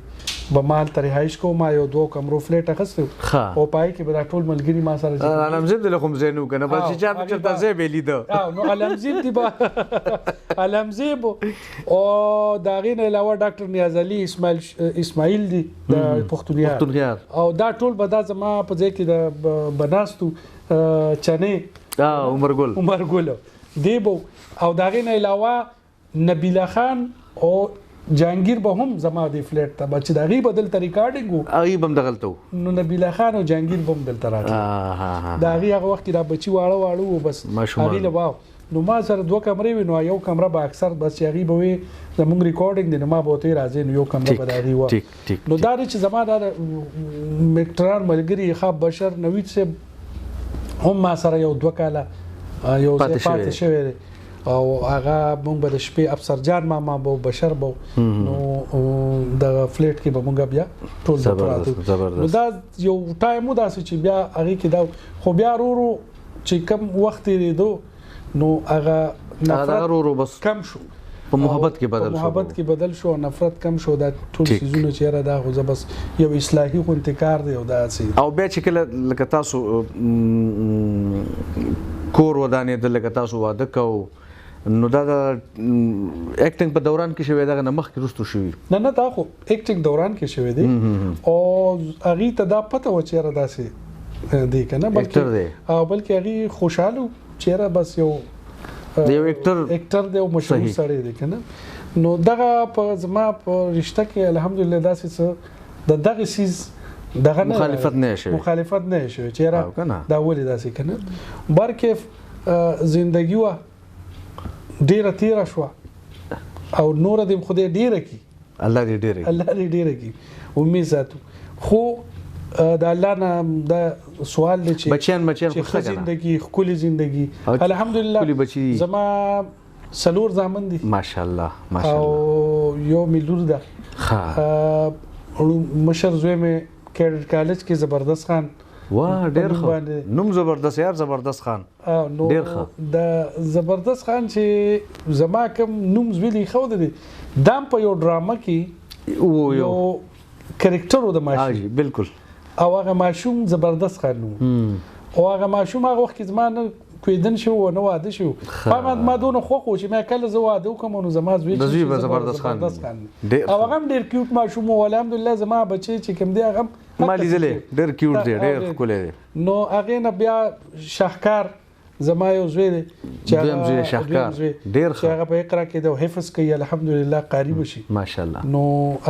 D: به مال ته رهایش کوم ما یو 2 کمرو فلیټ اخستو او پای کې به دا ټول ملګری ما سره
C: علمزی د لخم زینو کنه بل چې چا په چرته زه ویلی ده
D: نو علمزی دی با علمزی او دا غین علاوه ډاکټر نیاز علي اسماعیل دی د پښتونیار او دا ټول به دا زما په ځای کې د بناستو چنه عمرګل دیبو او دا غین علاوه نبیلا خان او جانگیر به هم زما دی فلیټ ته بچ دا غي بدل ریکارډینګ
C: او غي بم دغلته
D: نو نبیلا خان او جانگیر بم دل تراټ دا غي هغه وخت را بچي واړو بس هغه له واو نو ما سره 2 کمرې وینو یو کمره به اکثر بس یغي به زموږ ریکارډینګ دی نو ما به ته راځي نو یو کمره به داري و نو دا چې زما دا مکټران ملګری خاب بشر نوید سے هم ما سره یو 2 کاله یو پاتې شوی او هغه مونږ به د شپې افسر جان ماما به بشر به نو د فلیټ کې به مونږ بیا ټول پراتو نو دا یو ټایم داسې چې بیا هغه کې دا خو بیا ورو چې کم وخت لري نو هغه نفرت ورو بس کم شو
C: په محبت کې
D: بدل شو نفرت کم شو دا ټول سيزونه چې را دا خو بس یو اصلاحي خو انتکار دی او دا سي
C: او بیا چې کله لکه تاسو کور ودانې د لکه تاسو واده کو نو دا اکټینګ په دوران کې شوی دا نه مخ کې رستو شوی
D: نه دا خو اکټینګ دوران کې شوی دی او هغه ته دا پته و چې را داسې دی کنه بلکې هغه خوشاله چیرې بس یو
C: یو اکټر
D: دی او مشهور سړی دی کنه نو دغه په زما په رشتہ کې الحمدلله داسې څه دغه سیز دغه
C: مخالفت نه شي
D: چیرې دا ولې داسې کنه برکه زندگی وا ډیره تیر شو او نور دې خدای ډیره کی
C: الله دې ډیره کی
D: امید ساتو خو د الله نه دا سوال دی چې
C: بچیان
D: خو زندگی خولي زندگی الحمدلله زما سلور زامن دي
C: ماشاءالله
D: او یو ملور ده مشر زوی مې کیډټ کالج کې زبردست خان
C: واه ډیر ښه نوم زبردست یار زبردست خان
D: ډیر ښه د زبردست خان چې زما کوم نوم زویلی خو دی دام په یو ډراما کې یو کریکټر د ماشي
C: بالکل
D: او هغه ماشوم زبردست خان او هغه ماشوم هغه وخت کې زما نه کویدن شو نو واده شو ما دونه خو چې ما کله زه واده وکم نو زما زوی
C: زبردست خان
D: او هغه ډیر کیوټ ماشوم او الحمدلله زما بچی چې کوم دی هغه
C: ما لیدلې ډیر کیوټ دی ډیر ښکلی دی
D: نو هغه نه بیا شاهکار زما یو زوی دی
C: چې شاهکار ډیر
D: ښه هغه په اقرا کې د حفظ کوي الحمدلله قاری بشي
C: ماشاءالله
D: نو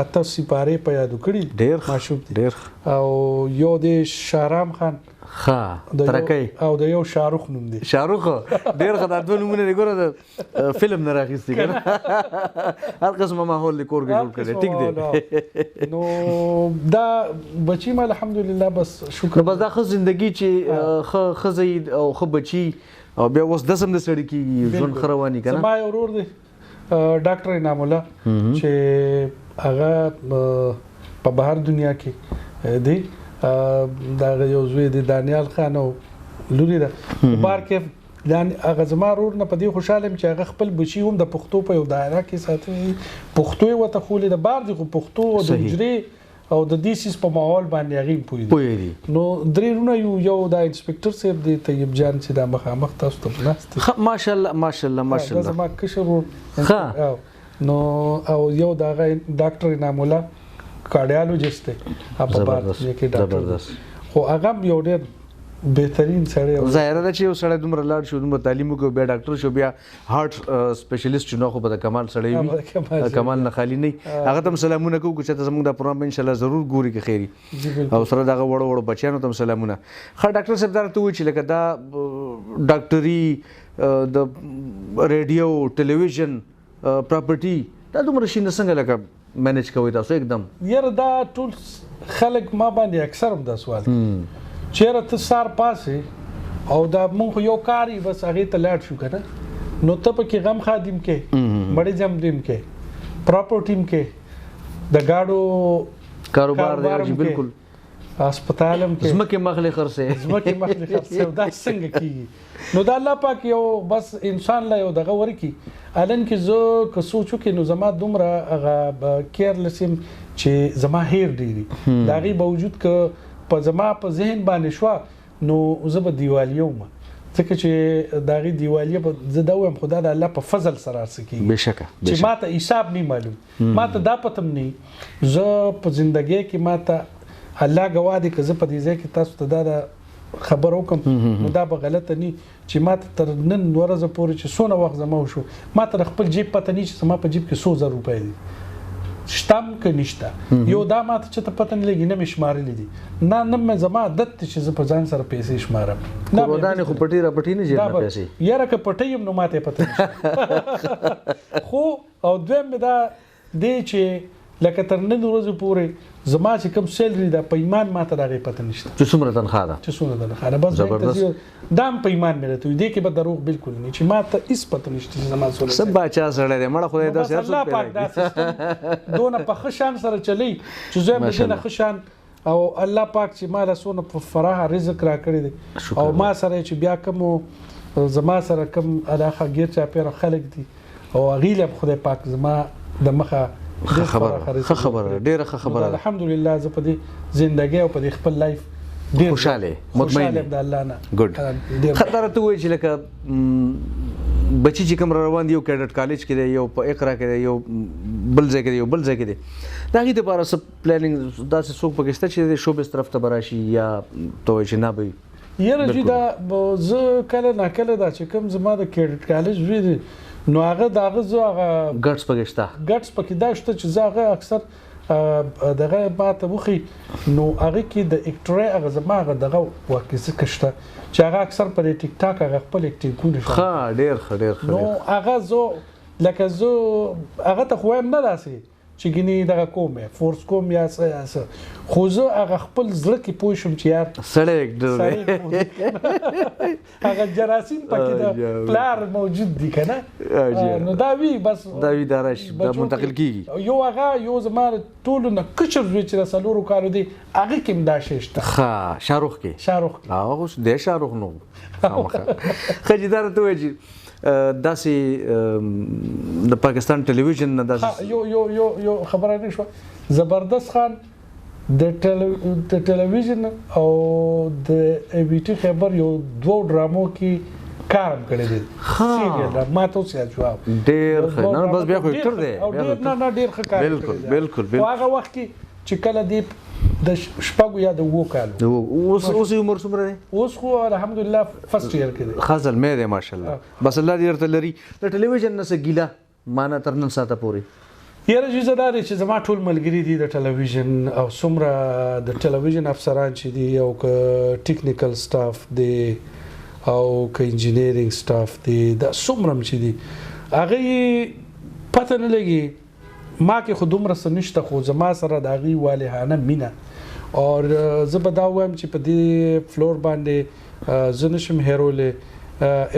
D: اته سپاره په یاد کړی
C: ډیر
D: ماشوم
C: ډیر
D: او یو د شارام خان
C: ترکي
D: او د یو شاروخ نوم دی
C: شاروخ ډیر خدای دوه نومونه لري د فلم نه راغستی کنه هر قسمه ماحول د کور کې جوړ کړي ټیک دی
D: نو دا بچی ما الحمدلله بس شکر
C: بس دا خو زندگی چې خزي او خو بچی او بیا اوس دسم د سړی کې ژوند خروانی کنه
D: ما ورور دی ډاکټر انعام الله چې هغه په بهر دنیا کې دی دا یو زوی دی دانیال خان او لوري دا بار کې یعنی هغه زما رور نه پدې خوشاله چې هغه خپل بچی هم د پښتو په یو دایره کې ساتي پښتو وته خولې د بار دی خو پښتو او د حجري او د دیسیس په ماحول باندې هغه پوي نو درې یو د انسپکټر صاحب دی طیب جان چې دا مخامخ تاسو ته پناست
C: ماشاءالله
D: زما کشر نو او یو دا ډاکټر انعام الله کارډیالوجست دی په بار کې ډاکټر خو هغه یو ډېر بهترین سړی
C: ظاهر ده چې یو سړی دومره لاړ شو دومره تعلیم وکړ بیا ډاکټر شو بیا هارت سپیشلیست شو نو خو په کمال سړی وي کمال نه خالی نه هغه ته سلامونه کوو چې زموږ د پروګرام ان شاء الله ضرور ګوري کې خیری او سره دا وړو بچیانو ته سلامونه خا ډاکټر صاحب درته وی چې لکه دا ډاکټري د ریډیو ټلویزیون پراپرټي دا دومره شي نه څنګه لکه مینج کوي تاسو एकदम
D: یاره دا ټول خلک ما باندې اکثر هم دا سوال چیرې ته سار پاسې او دا مونږ یو کاری بس هغه ته لاړ شو کنه نو ته په کې غم خادم کې مړی جام دیم کې پراپرټیم کې د گاډو
C: کاروبار دی بالکل
D: هسپتالم کې
C: زمکه مخلي
D: خرڅه دا څنګه کیږي نو دا الله پاک یو بس انسان لا یو دغه ورکی الان کې زه که سوچو کې نو زما دومره هغه کیرلسم چې زما هیر ډیری دا غي باوجود که په زما په ذهن باندې شو نو زه به دیوالیه وم ځکه چې دا غي دیوالیه به زه دا وایم خدا د الله په فضل سره سکی
C: بشکه
D: چې ماته حساب نه معلوم ماته دا پتم نه زه په ژوندۍ کې ماته الله گواه دي که زه په دې ځای کې تاسو ته دا خبر وکم نو دا به غلطه نه چې ما تر نن ورځ پورې چې سونه وخت زما شو ما تر خپل جیب پته نه چې زما په جیب کې 100,000 روپۍ دي شتم که نشته یو دا ما ته چې ته پته نه لګي نه مې شمارلې دي نه مې زما عادت چې زه په ځان سره پیسې شمارم
C: نه ودانې خو پټي را پټي نه جیب نه پیسې
D: یاره که پټي هم نو ماته پته نشته خو او دویم دا دی چې لکه تر نن ورځې پورې زما چې کوم سیلري ده په ایمان ماته د هغې پته نشته
C: چې څومره تنخواه ده
D: چې څومره تنخواه ده. بس زبردست دا هم په ایمان مې راته وي، دې کې به دروغ بالکل نه چې ماته هېڅ پته نشته چې زما څومره
C: څه باچا سړی دی مړه خدای داسې هر څوک
D: الله پاک دا سیستم دونه په ښه شان سره چلی چې زه هم د دې نه ښه شان او الله پاک چې ما له څونه په فراحه رزق راکړی دی او ما سره چې بیا کوم زما سره کوم علاقه ګیر چاپېره خلک دي او هغې له خدای پاک زما د مخه
C: ښه خبره ډېره ښه خبره ده.
D: الحمدلله زه په دې زندګۍ او په دې خپل لایف ډېر
C: خوشحاله مطمئن
D: د الله نه
C: ګډ. خطر ته وایي چې لکه بچی چې کوم روان دي یو کیډټ کالج کې دی یو په اقرا کې دی یو بل ځای کې دی یو بل ځای کې دی د هغې دپاره څه پلانینګ داسې څوک پکې شته چې د شوبز طرف ته به راشي یا ته وایي چې نه به
D: یاره جي دا زه کله ناکله دا چې کوم زما د کیډټ کالج وی دی نو هغه د هغه زه هغه
C: ګټس پکې شته
D: ګټس پکې دا شته چې زه هغه اکثر دغه ماته وخی نو هغه کې د اکټرې هغه زما هغه دغه واقعي کشته چې هغه اکثر پر ټیک ټاک هغه خپل اکټینګونه شو
C: ښه ډېر
D: نو هغه زه لکه زه هغه ته خو هم نه داسې چې ګینې دغه کوم فورس کوم یا څه خو زه هغه خپل زړه کې پوه شم چې یار
C: سړی اکټر
D: هغه جراثیم پکې د پلار موجود دي که نه نو دا وي بس
C: دا وي دا راشي دا منتقل کېږي
D: یو هغه یو زما ټولو نه کشر زوی چې د څلورو کالو دی هغې کې هم دا شی شته
C: ښه شاهرخ کې هغه اوس دی شاهرخ نو ښه چې دا راته ووایي چې داسې د پاکستان ټلویزیون نه داسې
D: یو خبره نه شوه زبردست خان د ټلویزیون او د ای بي ټي خیبر یو دوو ډرامو کې کار هم کړی دی سیریل ما ته اوس یاد شو
C: ډېر ښه نه بس بیا خو اکټر دی
D: نه ډېر ښه کار
C: بالکل
D: خو هغه وخت کې چې کله دی د شپږو یا د اوو کالو
C: اوس عمر څومره دی
D: اوس خو الحمدلله فرست ایئر کې دی
C: ښه زلمی دی ماشاءالله بس الله دې ورته لري د ټلویزیون نه څه ګیله ما نه تر نن ساعته پورې
D: یاره جزه دا دی چې زما ټول ملګري دي د ټلویزیون او څومره د ټلویزیون افسران چې دي او که ټیکنیکل سټاف دی او که انجینیرینګ سټاف دی دا څومره هم چې دي هغې پته نه لګي ما کې خو دومره څه نشته خو زما سره د هغې والهانه مینه اور زه به دا وایم چې په دې فلور باندې زه نشم هیرولی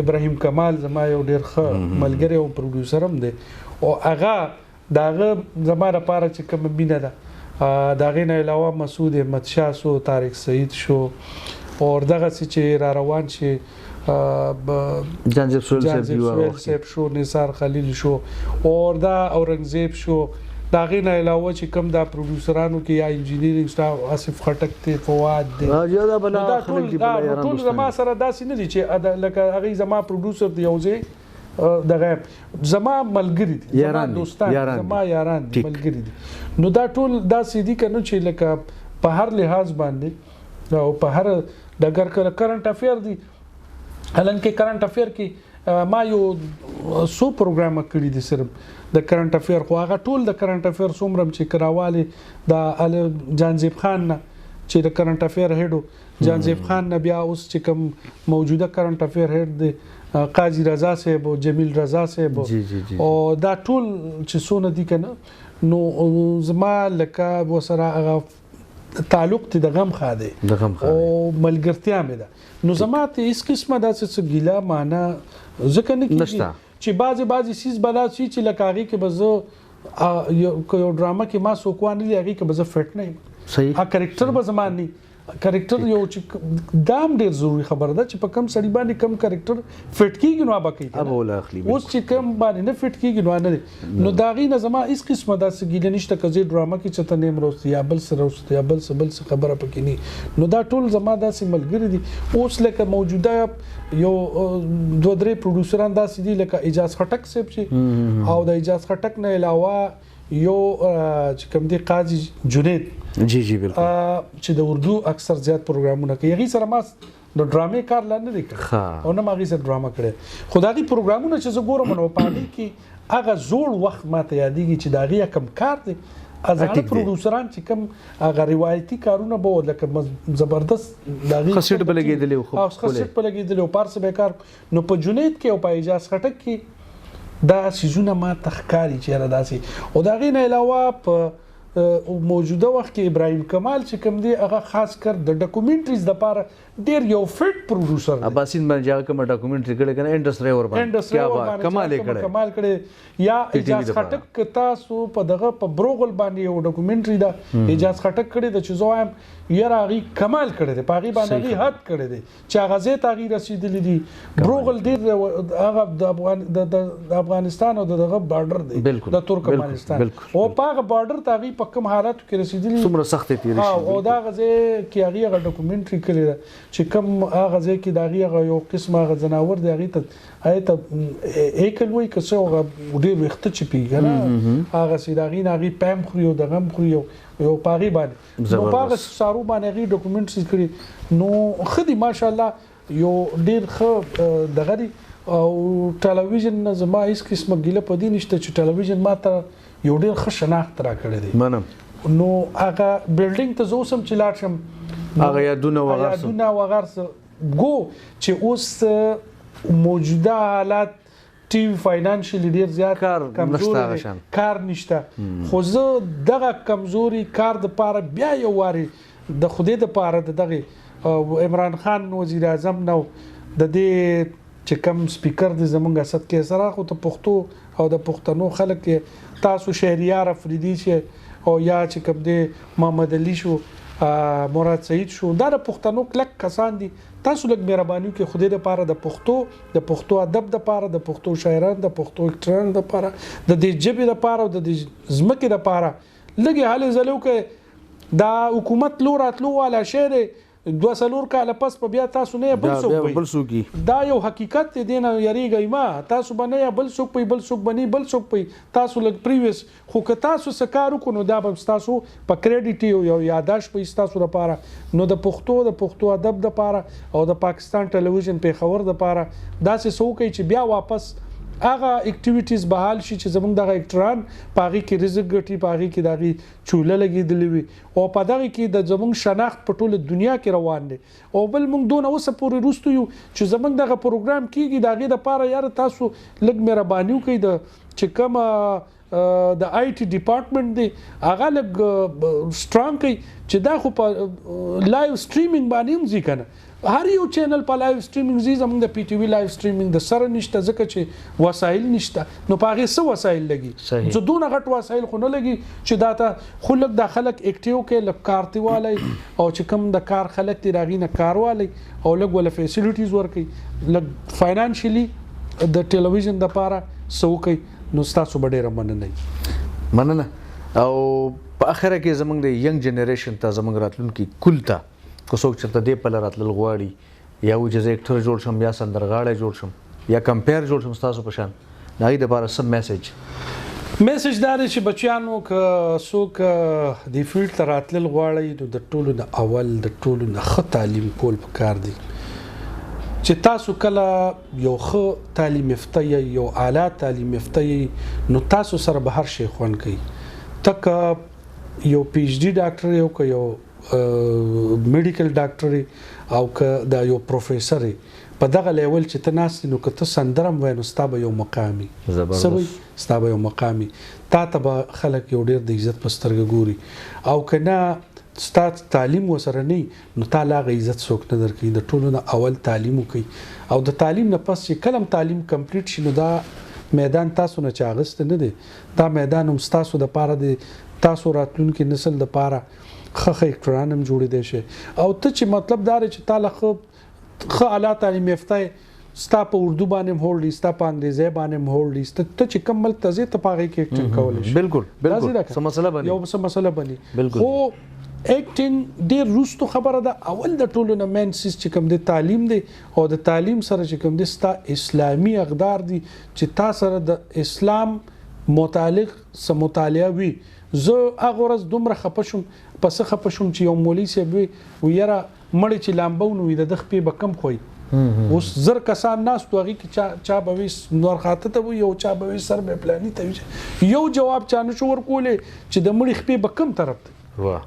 D: ابراهیم کمال زما یو ډېر ښه ملګری او پروډیوسر هم دی او هغه د هغه زما لپاره چې کومه مینه ده د هغې نه علاوه مسعود احمد شاه شو طارق سعید شو اور دغسې چې را روان شي
C: جانزیب سویل
D: صاحب شو نثار خلیل شو اور دا اورنګزیب شو د هغې نه علاوه چې کوم دا پروډیوسرانو کې یا انجینیرینګ سټاف آصف خټک دی فواد دی ټول زما سره داسې نه دي چې لکه هغې زما پروډیوسر دی یو ځای دغه زما ملګري دي زما دوستان زما یاران دي ملګري دي نو دا ټول داسې دي که نه چې لکه په هر لحاظ باندې او په هر ډګر کرنټ افیر دي حالانکه کرنټ افیر کې ما یو څو پروګرامه کړي دي صرف د کرنټ افیر خو هغه ټول د کرنټ افیر څومره چې کراوالې د جانزیب خان نه چې د کرنټ افیر هیډ جانزیب خان نه بیا اوس چې کوم موجوده کرنټ افیر هیډ دی قاضي رضا صاحب او جمیل رضا صاحب او دا ټول چې څونه دي که نه نو زما لکه ورسره هغه تعلق دی د غم خوا دی او ملګرتیا مې ده نو زما ته هېڅ قسمه داسې څه ګیله معنا ځکه نه کېږي چې بعضې سیز به داسې وي چې لکه هغې کې به زه یو ډرامه کې ما څوک وانلي هغې کې به زه فټ نه یم کرکټر به زما نه کرکټر یو چې دا هم ډېر ضروري خبره ده چې په کم سړي باندې کم کرکټر فټ کېږي نو به کوي اوس چې کم باندې نه فټ کېږي نو نه دی نو د هغې نه زما هېڅ قسمه داسې ګیله نشته که زه ډرامه کې چېرته نه یم راوستی یا بل څه راوستی یا بل څه خبره پکې نه نو دا ټول زما داسې ملګري دي اوس لکه موجوده یو دوه درې پروډیوسران داسې دي لکه اجاز خټک صاحب چې او د اجاز خټک نه علاوه یو چې کوم دی قاضي جنید
C: جی بالکل
D: چې د اردو اکثر زیات پروګرامونه کوي هغې سره ما د ډرامې کار لا نه دی کړی او نه ما هغې سره ډرامه کړی خو د هغې پروګرامونه چې زه ګورم نو په هغې کې هغه زوړ وخت ما ته یادېږي چې د هغې کم کار دی ازانه پروډیوسران چې کوم هغه روایتي کارونه به وو لکه زبردست د هغې
C: ښه سیټ به لګېدلی و
D: ښه سیټ به لګېدلی و پار څه به کار نو په جنید کې او په اجاز خټک کې دا سیزونه ما ته ښکاري چې یاره داسې او د هغې نه علاوه په موجوده وخت کې ابراهیم کمال چې کوم دی هغه خاص کر د ډاکومنټریز د لپاره ډیر یو فټ پروډوسر دی.
C: اباسین باندې هغه کوم ډاکومنټری کړي کنه انډسټری ور باندې کیا کمال کړي یا اجازه خټک تاسو په دغه په بروغل باندې یو ډاکومنټری دا اجازه خټک کړي د چیزو هم یاره هغه کمال کړي دی پاغي باندې هغه حد کړي دی چې هغه زه تغیر رسیدلی دي. بروغل ډیر هغه د افغانستان او دغه بارډر دی د ترکمنستان او پاغه بارډر تغیر په کوم حالت کې رسیدلی څومره سخت تیر شي
D: او دا غزه کې هغه ډاکومنټری کړي چې کوم هغه ځای کې دا هغه یو قسم هغه جناور دی هغه ته ایکل وای کسه هغه ډیر وخت چې پیګنه هغه سیداغین هغه پم خوري او دغه خوري یو پاغي باندې نو پاغه سارو باندې هغه ډاکومنټری کړي نو خدي ماشاءالله یو ډیر ښه دغه او ټلویزیون زما هیڅ قسمه ګیله پدې نشته چې ټلویزیون ماته یو ډیر ښه شناخت را کړی دی منم نو هغه بلډینګ ته زوسم چې لاړ شم
C: هغه یادونه
D: وغرس ګو چې اوس موجوده حالات ټي وي فاینانشلی ډیر زیات کمزوري کار نشته خو زه دغه کمزوري کار د پاره بیا یو واري د خوده د پاره دغه عمران خان وزیر اعظم نو د دې چې کم سپیکر د زمونږ اسد کې سره خو ته پښتو او د پښتنو خلک تاسو شهریار افریدي چې او یا چې کوم دی محمد علي شو مراد سعید شو دا د پښتنو کلک کسان دي تاسو لږ مهرباني کې خوده د پاره د پښتو ادب د پاره د پښتو شاعران د پښتو اکټران د پاره د دې جبې د پاره او د دې زمکه د پاره لګي حال زلو کې دا حکومت لور اتلو والا شعر 2 کال پس په بیا تاسو نه بل څوک دا یو حقیقت دی نه یریږي ما تاسو باندې بل څوک بني بل څوک تاسو لګ پریویس خو که تاسو سکارو کو نو دا به تاسو په کریډټ یو یاداش په تاسو لپاره نو د پښتو ادب د لپاره او د پاکستان ټلویزیون په خبر د لپاره دا څه سوکي چې بیا واپس هغه اکټیویټیز بحال شي چې زمونږ دغه اکټران پاغي کې رزق ګټي پاغي کې دغه چوله لګیدلی وي او په دغه کې د زمونږ شناخت په ټوله دنیا کې روان دي او بل موږ دونه اوسه پورې روستو یو چې زمونږ دغه پروګرام کیږي دغه د پاره یار تاسو لګ مهرباني وکړئ د چې کوم د آی ټي ډپارټمنټ دی هغه لګ سترونګ کوي چې دا خو په لایو سټریمینګ باندې هم ځکه هر یو چینل په لایو سټریمینګ زی زموږ د پی ټی وی لایو سټریمینګ د سره نشته ځکه چې وسایل نشته نو پاغه څه وسایل لګي زه دونه غټ وسایل خو نه لګي چې دا ته خلک د خلک اکټیو کې لک کارتیواله او چې کوم د کار خلک دی راغینه کارواله او لګ ول فیسیلیټیز ورکي لګ فاینانشلی د ټلویزیون د پاره سوکي نو تاسو ډېر مننه او په اخره کې زموږ د ینګ جنریشن ته زموږ راتلونکي کولتا کو څوک چرته دی په راتلل غواړي یا وجه اکټر جوړ شم یا سندرغاړی جوړ شم یا کمپیر جوړ شم تاسو په شان دا غي د لپاره سم میسج دا دی چې بچیانو که څوک د فیلډ ته راتلل غواړي د ټولو د اول د ټولو نه ښه تعلیم کول پکار دی چې تاسو کله یو ښه تعلیم یافته یو اعلی تعلیم یافته نو تاسو سره به هر شي خوان کوي تک یو پی ایچ ډی ډاکټر یو که یو میډیکل ډاکټر او که دا یو پروفیسور په دغه لیول چې ته ناست نو که ته سندرم وای نو ستا به یو مقامي ستا به یو مقامي تا ته به خلک یو ډېر د عزت په سترګه ګوري او که نه ستا تعلیم ورسره نه نو تا لا هغه عزت څوک نه درکوي د ټولو نه اول تعلیم وکړي او د تعلیم نه پس چې کله تعلیم کمپلیټ شي نو دا میدان تاسو نه چاغست نه دی دا میدان هم ستاسو د پاره دی تاسو راتلونکي نسل د پاره خخ اکټران هم جوړې دي شي او ته چې مطلب دار چې تعالی خ اعلی تعلیم یافته ستا په اردو باندې هولډ ستا په انګریزي باندې هولډ ته چې کمل تزه ته پاره کې اکټینګ کولای شي بالکل څه مسله بني یو څه مسله بني خو اکټینګ ډیر روستو خبره ده اول د ټولو نه مین سیس چې کوم د تعلیم دی او د تعلیم سره چې کوم د ستا اسلامي اقدار دي چې تاسو سره د اسلام متعلق سم مطالعه وي زه هغه ورځ دومره خپشم پس خپشم چې یو مولوی سی وي ویرا مړی چې لامبو نو د خپې بکم خوې اوس زر کسان ناس توغي کې چا به نور خاطه ته یو چا به سر به پلاني ته یو جواب چانه شو ورکولې چې د مړی خپې بکم طرف ته واه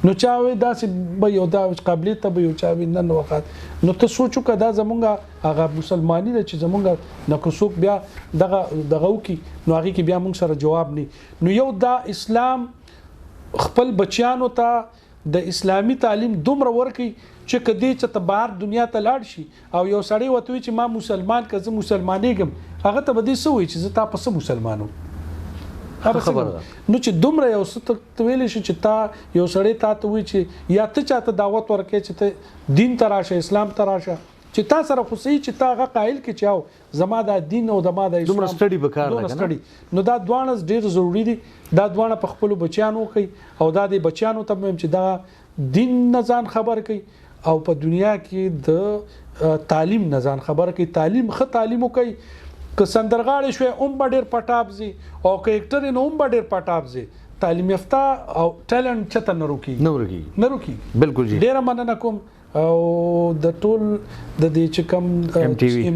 D: نو چا وي داسې به یو دا قابلیت به یو چا وي نن وخت نو ته سوچو کدا زمونږه هغه مسلمانی د چې زمونږه نکوسوک بیا دغه وکي نو هغه کې بیا موږ سره جواب نه نو یو دا اسلام خپل بچیانو ته د اسلامي تعلیم دومره ورکي چې کدی چې ته بهر دنیا ته لاړ شي او یو سړی وته وي چې ما مسلمان که زه مسلمانېږم هغه ته به دې څه وایي چې زه تا په څه مسلمانم نو چې دومره یو څه ویلی شي چې تا یو سړی تا ته وایي چې یا ته چاته دعوت ورکړې چې ته دین ته راشه اسلام ته راشه چې تا سره خو صحیح چې تا هغه قایل کې چاو زما د دین او زما د اسلام
C: دومره سټډي به کار
D: لګنه نو دا دواړه ډېر ضروری دي دا دواړه په خپل بچیانو کوي او دا د بچیانو ته هم چې دا دین نه ځان خبر کوي او په دنیا کې د تعلیم نه ځان خبر کوي تعلیم ښه تعلیم کوي که سندرغاړي شوی به ډېر پټابزي او که اکټر نو به ډېر پټابزي تعلیم یافته او ټیلنټ چته نه روکی
C: بالکل جی
D: ډېر مننه کوم او د ټول د دې چې کوم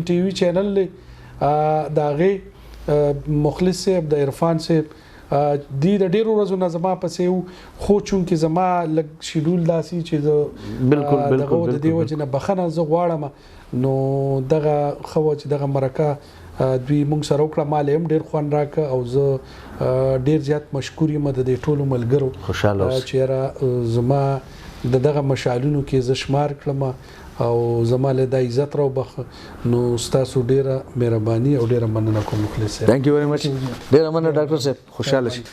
D: MTV چینل د هغې مخلص صاحب د عرفان صاحب دی د ډیرو ورځو نه زما پسې خو چونکې زما لږ شیډول داسې چې
C: بالکل
D: د دې وجې نه بخښنه زه غواړم نو دغه ښه وه چې دغه مرکه دوی موږ سره وکړه ما هم ډېر خوند راکړه او زه ډېر زیات مشکور یم د دې ټولو ملګرو چې یاره زما د دغه مشعلونو کې زه شمار کړم او زما له د عزت راوبخه نو ستاسو ډیره مهرباني او ډیره مننه کوم مخلص صاحب
C: ثانک یو ویری مچ ډیره مننه ډاکټر صاحب خوشاله شي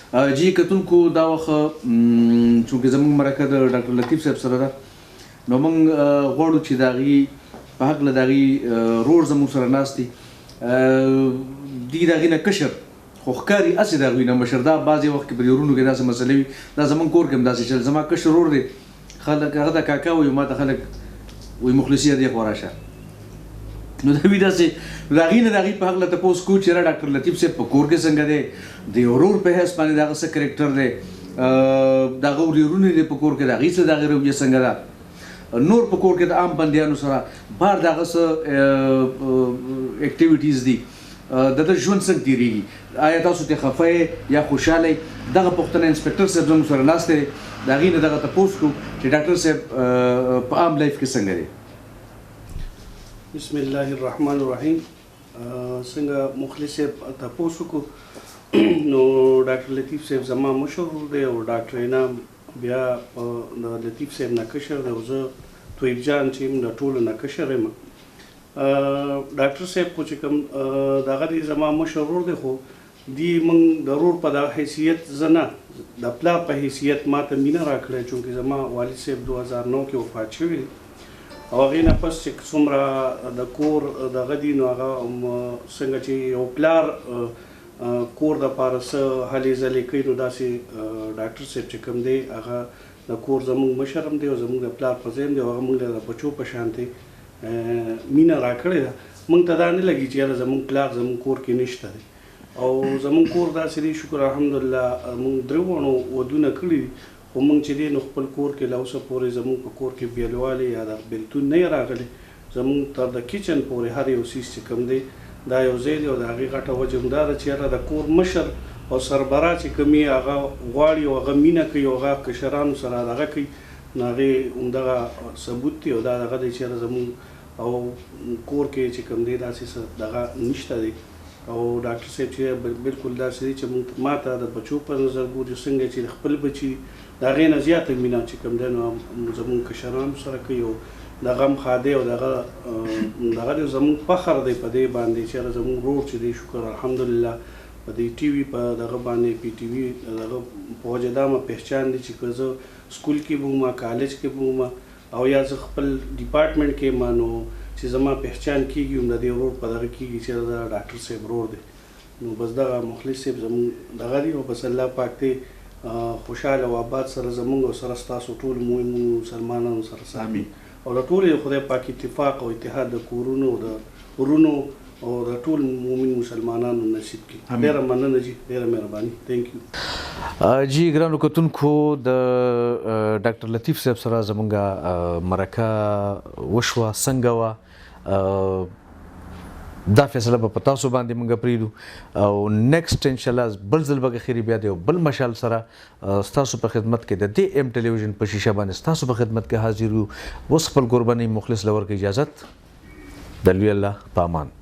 C: جی کتونکو دا وخه چې زموږ مرکه د ډاکټر لطیف صاحب سره ده نو موږ غواړو چې داغي په حق له داغي رور زموږ سره ناستي دی داغي نه کشر خو ښکاري اسې داغوی نه مشر دا بعضې وخت کې په ورونو کې داسې مسلې وي دا زموږ کور کې هم داسې چل زما کشر رور دی خلک هغه ته کاکا وایي ما ته خلک وایي مخلصي دې خوا راشه نو دا وي داسې د هغې نه د هغې په هکله تپوس کوو چې یاره ډاکټر لطیف صاحب په کور کې څنګه دی د یو ورور په حیث باندې د هغه څه کرکټر دی د هغه ورورونه دی په کور کې د هغې څه د هغې رویه څنګه ده نور په کور کې د عام بندیانو سره بار د هغه څه اکټیویټیز دي د ده ژوند څنګه تېرېږي آیا تاسو ترې خفه یا خوشحاله دغه پوښتنه انسپکټر صاحب زموږ سره ناست دی د هغې نه دغه تپوس کړو چې ډاکټر صاحب په عام لایف کې څنګه دی
E: بسم الله الرحمن الرحیم څنګه مخلص صاحب تپوس وکړو نو ډاکټر لطیف صاحب زما مشهور دی او ډاکټر انعام بیا د لطیف صاحب نه کشر دی او زه طیب جان چې یم د ټولو نه کشر یم ډاکټر صاحب خو چې کوم دغه دی زما مشهور دی خو دی موږ د رور په دغه حیثیت زه نه د پلار په حیثیت ما ته مینه راکړی چونکې زما والد صاحب 2009 کې وفات شوي او هغې نه پس چې څومره د کور دغه دي نو هغه څنګه چې یو پلار کور دپاره څه هلې ځلې کوي نو داسې ډاکټر صاحب چې کوم دی هغه د کور زموږ مشر هم دی او زموږ د پلار په ځای هم دی او هغه موږ له د بچو په شانتې مینه راکړې ده موږ ته دا نه لګي چې یاره زموږ پلار زموږ کور کې نشته دی او زموږ کور داسې دی شکر الحمدلله موږ درې واړو ودونه کړي دي خو موږ چې دی نو خپل کور کې له اوسه پورې زموږ په کور کې بیلوالی یا د بېلتون نه یې راغلی زموږ تر د کچن پورې هر یو څیز چې کوم دی دا یو ځای دی او د هغې غټه وجه هم دا ده چې یاره د کور مشر او سربرا چې کوم یې هغه غواړي او هغه مینه کوي او هغه کشرانو سره دغه کوي نو هغې همدغه ثبوت دی او دا دغه دی چې یاره زموږ او کور کې چې کوم دی داسې څه دغه نشته دی او ډاکټر صاحب چې بالکل داسې دی چې ما ته د بچو په نظر ګوري څنګه چې د خپل بچي د هغې نه زیاته مینه چې کوم دی نو زموږ کشرانو سره کوي او د غم خاده او دغه دی زموږ فخر دی په دې باندې چې زموږ ورور چې دی شکر الحمدلله په دې ټي وي په دغه باندې PTV دغه په وجه دا مه پهچان دی چې که زه سکول کې به وم کالج کې به وم او یا زه خپل ډپارټمنټ کې یم نو چې زما پهچان کېږي هم د دې ورور په دغه کېږي چې دا ډاکټر صاحب ورور دی نو بس دغه مخلص صاحب زموږ دغه دی او بس الله پاک دې خوشحاله او آباد سره زموږ او سره ستاسو ټول مسلمانانو سره سامي او د ټولې خدای پاک اتفاق او اتحاد د کورونو او د ورونو او د ټول مومن مسلمانانو نصیب کړي ډېره مننه جی ډېره مهرباني ثانک یو
C: جی ګرانو کتونکو د ډاکټر لطیف صاحب سره زمونږ مرکه وشوه څنګه وه دا فیصله به په تاسو باندې موږ پرېږدو او نیکسټ انشاءالله بل ځل به خیري بیا د یو بل مشال سره ستاسو په خدمت کې د دې M ټلویزیون په شیشه باندې ستاسو په خدمت کې حاضر یو اوس خپل قرباني مخلص لور کې اجازت د لوی الله په امان